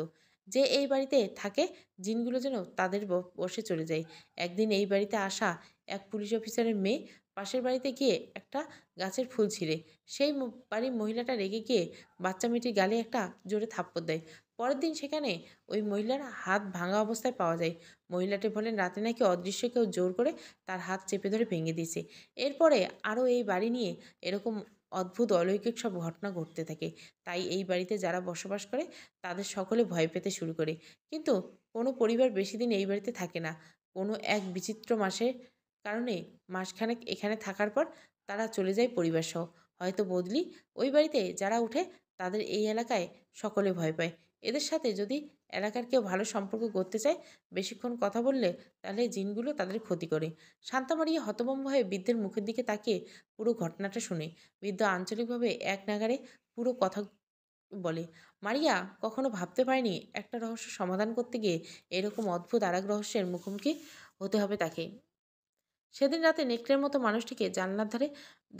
যে এই বাড়িতে থাকে, জিনগুলো যেন তাদের বশে চলে যায়। একদিন এই বাড়িতে আসা এক পুলিশ অফিসারের মেয়ে পাশের বাড়িতে গিয়ে একটা গাছের ফুল ছিঁড়ে। সেই বাড়ির মহিলাটা রেগে গিয়ে বাচ্চা মেয়েটির গালে একটা জোরে থাপ্পড় দেয়। পরের দিন সেখানে ওই মহিলার হাত ভাঙা অবস্থায় পাওয়া যায়। মহিলাটি বলেন রাতে নাকি অদৃশ্য কেউ জোর করে তার হাত চেপে ধরে ভেঙে দিয়েছে। এরপরে আরও এই বাড়ি নিয়ে এরকম অদ্ভুত অলৌকিক সব ঘটনা ঘটতে থাকে। তাই এই বাড়িতে যারা বসবাস করে তাদের সকলে ভয় পেতে শুরু করে। কিন্তু কোনো পরিবার বেশি দিন এই বাড়িতে থাকে না। কোনো এক বিচিত্র মাসের কারণে মাসখানেক এখানে থাকার পর তারা চলে যায় পরিবারসহ। হয়তো বদলি ওই বাড়িতে যারা উঠে তাদের এই এলাকায় সকলে ভয় পায়। এদের সাথে যদি এলাকার কেউ ভালো সম্পর্ক করতে চায়, বেশিক্ষণ কথা বললে তাহলে জিনগুলো তাদের ক্ষতি করে। শান্তা মারিয়া হতভম্ব হয়ে বৃদ্ধের মুখের দিকে তাকিয়ে পুরো ঘটনাটা শুনে। বৃদ্ধ আঞ্চলিকভাবে এক নাগাড়ে পুরো কথা বলে। মারিয়া কখনো ভাবতে পারেনি একটা রহস্য সমাধান করতে গিয়ে এরকম অদ্ভুত আরেক রহস্যের মুখোমুখি হতে হবে তাকে। সেদিন রাতে নেকড়ের মতো মানুষটিকে জানলার ধারে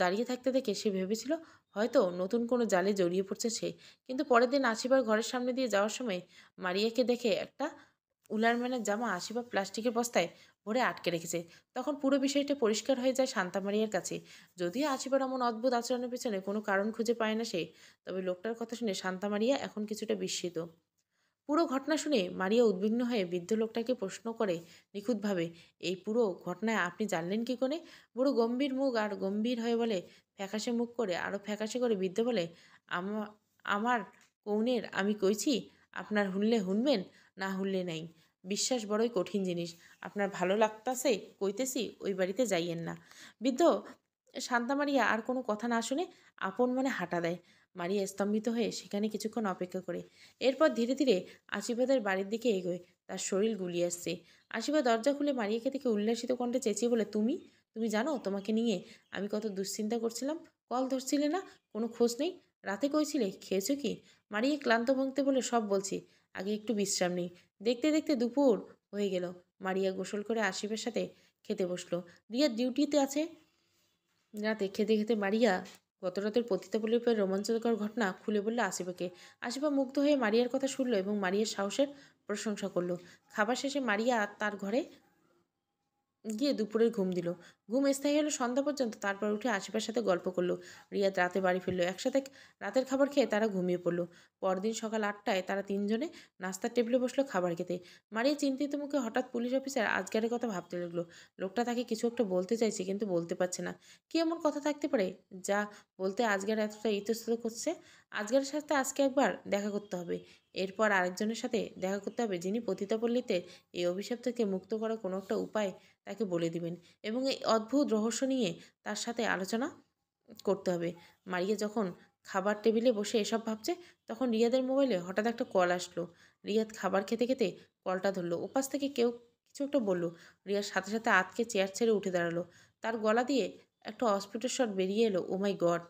দাঁড়িয়ে থাকতে দেখে সে ভেবেছিল হয়তো নতুন কোনো জালে জড়িয়ে পড়ছে সে। কিন্তু পরের দিন আশিবার ঘরের সামনে দিয়ে যাওয়ার সময় মারিয়াকে দেখে একটা উলারম্যানের জামা আশিবা প্লাস্টিকের বস্তায় ভরে আটকে রেখেছে। তখন পুরো বিষয়টা পরিষ্কার হয়ে যায় শান্তা মারিয়ার কাছে। যদিও আশিবার এমন অদ্ভুত আচরণের পেছনে কোনো কারণ খুঁজে পায় না সে, তবে লোকটার কথা শুনে শান্তা মারিয়া এখন কিছুটা বিস্মিত। পুরো ঘটনা শুনে মারিয়া উদ্বিগ্ন হয়ে বৃদ্ধ লোকটাকে প্রশ্ন করে নিখুঁতভাবে, এই পুরো ঘটনায় আপনি জানলেন কি করে? বুড়ো গম্ভীর মুখ আর গম্ভীর হয়ে বলে, ফ্যাকাশে মুখ করে আরও ফ্যাকাশে করে বৃদ্ধ বলে, আমার কৌনের আমি কইছি, আপনার হুনলে হুনবেন, না হুনলে নাই। বিশ্বাস বড়ই কঠিন জিনিস। আপনার ভালো লাগতাছে কইতেছি ওই বাড়িতে যাইয়েন না। বৃদ্ধ শান্তা মারিয়া আর কোনো কথা না শুনে আপন মনে হাঁটা দেয়। মারিয়া স্তম্ভিত হয়ে সেখানে কিছুক্ষণ অপেক্ষা করে। এরপর ধীরে ধীরে আশীর্বাদের বাড়ির দিকে এগোয়। তার শরীর গুলিয়ে আসছে। আশীর্বাদ দরজা খুলে মারিয়াকে দেখে উল্লাসিত কণ্ঠে চেঁচিয়ে বলে, তুমি তুমি জানো তোমাকে নিয়ে আমি কত দুশ্চিন্তা করছিলাম? কল ধরছিলে না, কোনো খোঁজ নেই। রাতে কইছিলে খেয়েছো কি? মারিয়া ক্লান্ত ভঙ্গিতে বলে, সব বলছি, আগে একটু বিশ্রাম নেই। দেখতে দেখতে দুপুর হয়ে গেল। মারিয়া গোসল করে আশিফের সাথে খেতে বসলো। রিয়া ডিউটিতে আছে। রাতে খেতে খেতে মারিয়া গত রাতের পতিতাপল্লীর রোমাঞ্চকর ঘটনা খুলে বলল আসিফাকে। আসিফা মুগ্ধ হয়ে মারিয়ার কথা শুনল এবং মারিয়ার সাহসের প্রশংসা করলো। খাবার শেষে মারিয়া তার ঘরে গিয়ে দুপুরের ঘুম দিল। ঘুম স্থায়ী হলো সন্ধ্যা পর্যন্ত। তারপর উঠে আশিফার সাথে গল্প করলো। রিয়াদ রাতে বাড়ি ফিরলো। একসাথে রাতের খাবার খেয়ে তারা ঘুমিয়ে পড়লো। পরদিন সকাল ৮টায় তারা তিনজনে নাস্তার টেবিলে বসলো খাবার খেতে। মারিয়া চিন্তিত মুখে হঠাৎ পুলিশ অফিসার আজগারের কথা ভাবতে লাগলো। লোকটা তাকে কিছু একটা বলতে চাইছে কিন্তু বলতে পারছে না। কি এমন কথা থাকতে পারে যা বলতে আজগার এতটা ইতস্তত করছে? আজগারের সাথে আজকে একবার দেখা করতে হবে। এরপর আরেকজনের সাথে দেখা করতে হবে যিনি পতিতাপল্লীতে এই অভিশাপ থেকে মুক্ত করার কোনো একটা উপায় তাকে বলে দিবেন এবং এই অদ্ভুত রহস্য নিয়ে তার সাথে আলোচনা করতে হবে। মারিয়া যখন খাবার টেবিলে বসে এসব ভাবছে, তখন রিয়াদের মোবাইলে হঠাৎ একটা কল আসলো। রিয়াদ খাবার খেতে খেতে কলটা ধরলো। ওপাশ থেকে কেউ কিছু একটা বলল। রিয়ার সাথে সাথে আতকে চেয়ার ছেড়ে উঠে দাঁড়ালো। তার গলা দিয়ে একটা অস্ফুট স্বর বেরিয়ে এলো, ও মাই গড!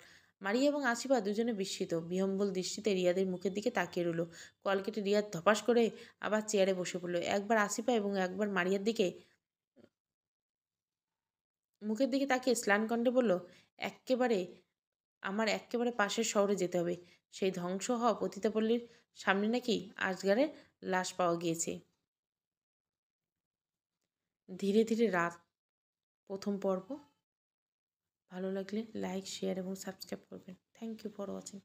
মারিয়া এবং আসিফা দুজনে বিস্মিত বিহম্বল দৃষ্টিতে রিয়াদের মুখের দিকে তাকিয়ে রইল। কল কেটে রিয়াদ ধপাস করে আবার চেয়ারে বসে পড়লো। একবার আসিফা এবং একবার মারিয়ার দিকে মুখের দিকে তাকিয়ে স্লান কণ্ঠে বলল, এক্কেবারে এক্কেবারে পাশের শহরে যেতে হবে। সেই ধ্বংস হওয়া পতিতাপল্লীর সামনে নাকি আজগারের লাশ পাওয়া গিয়েছে। ধীরে ধীরে রাত, প্রথম পর্ব। ভালো লাগলে লাইক, শেয়ার এবং সাবস্ক্রাইব করবেন। Thank you for watching.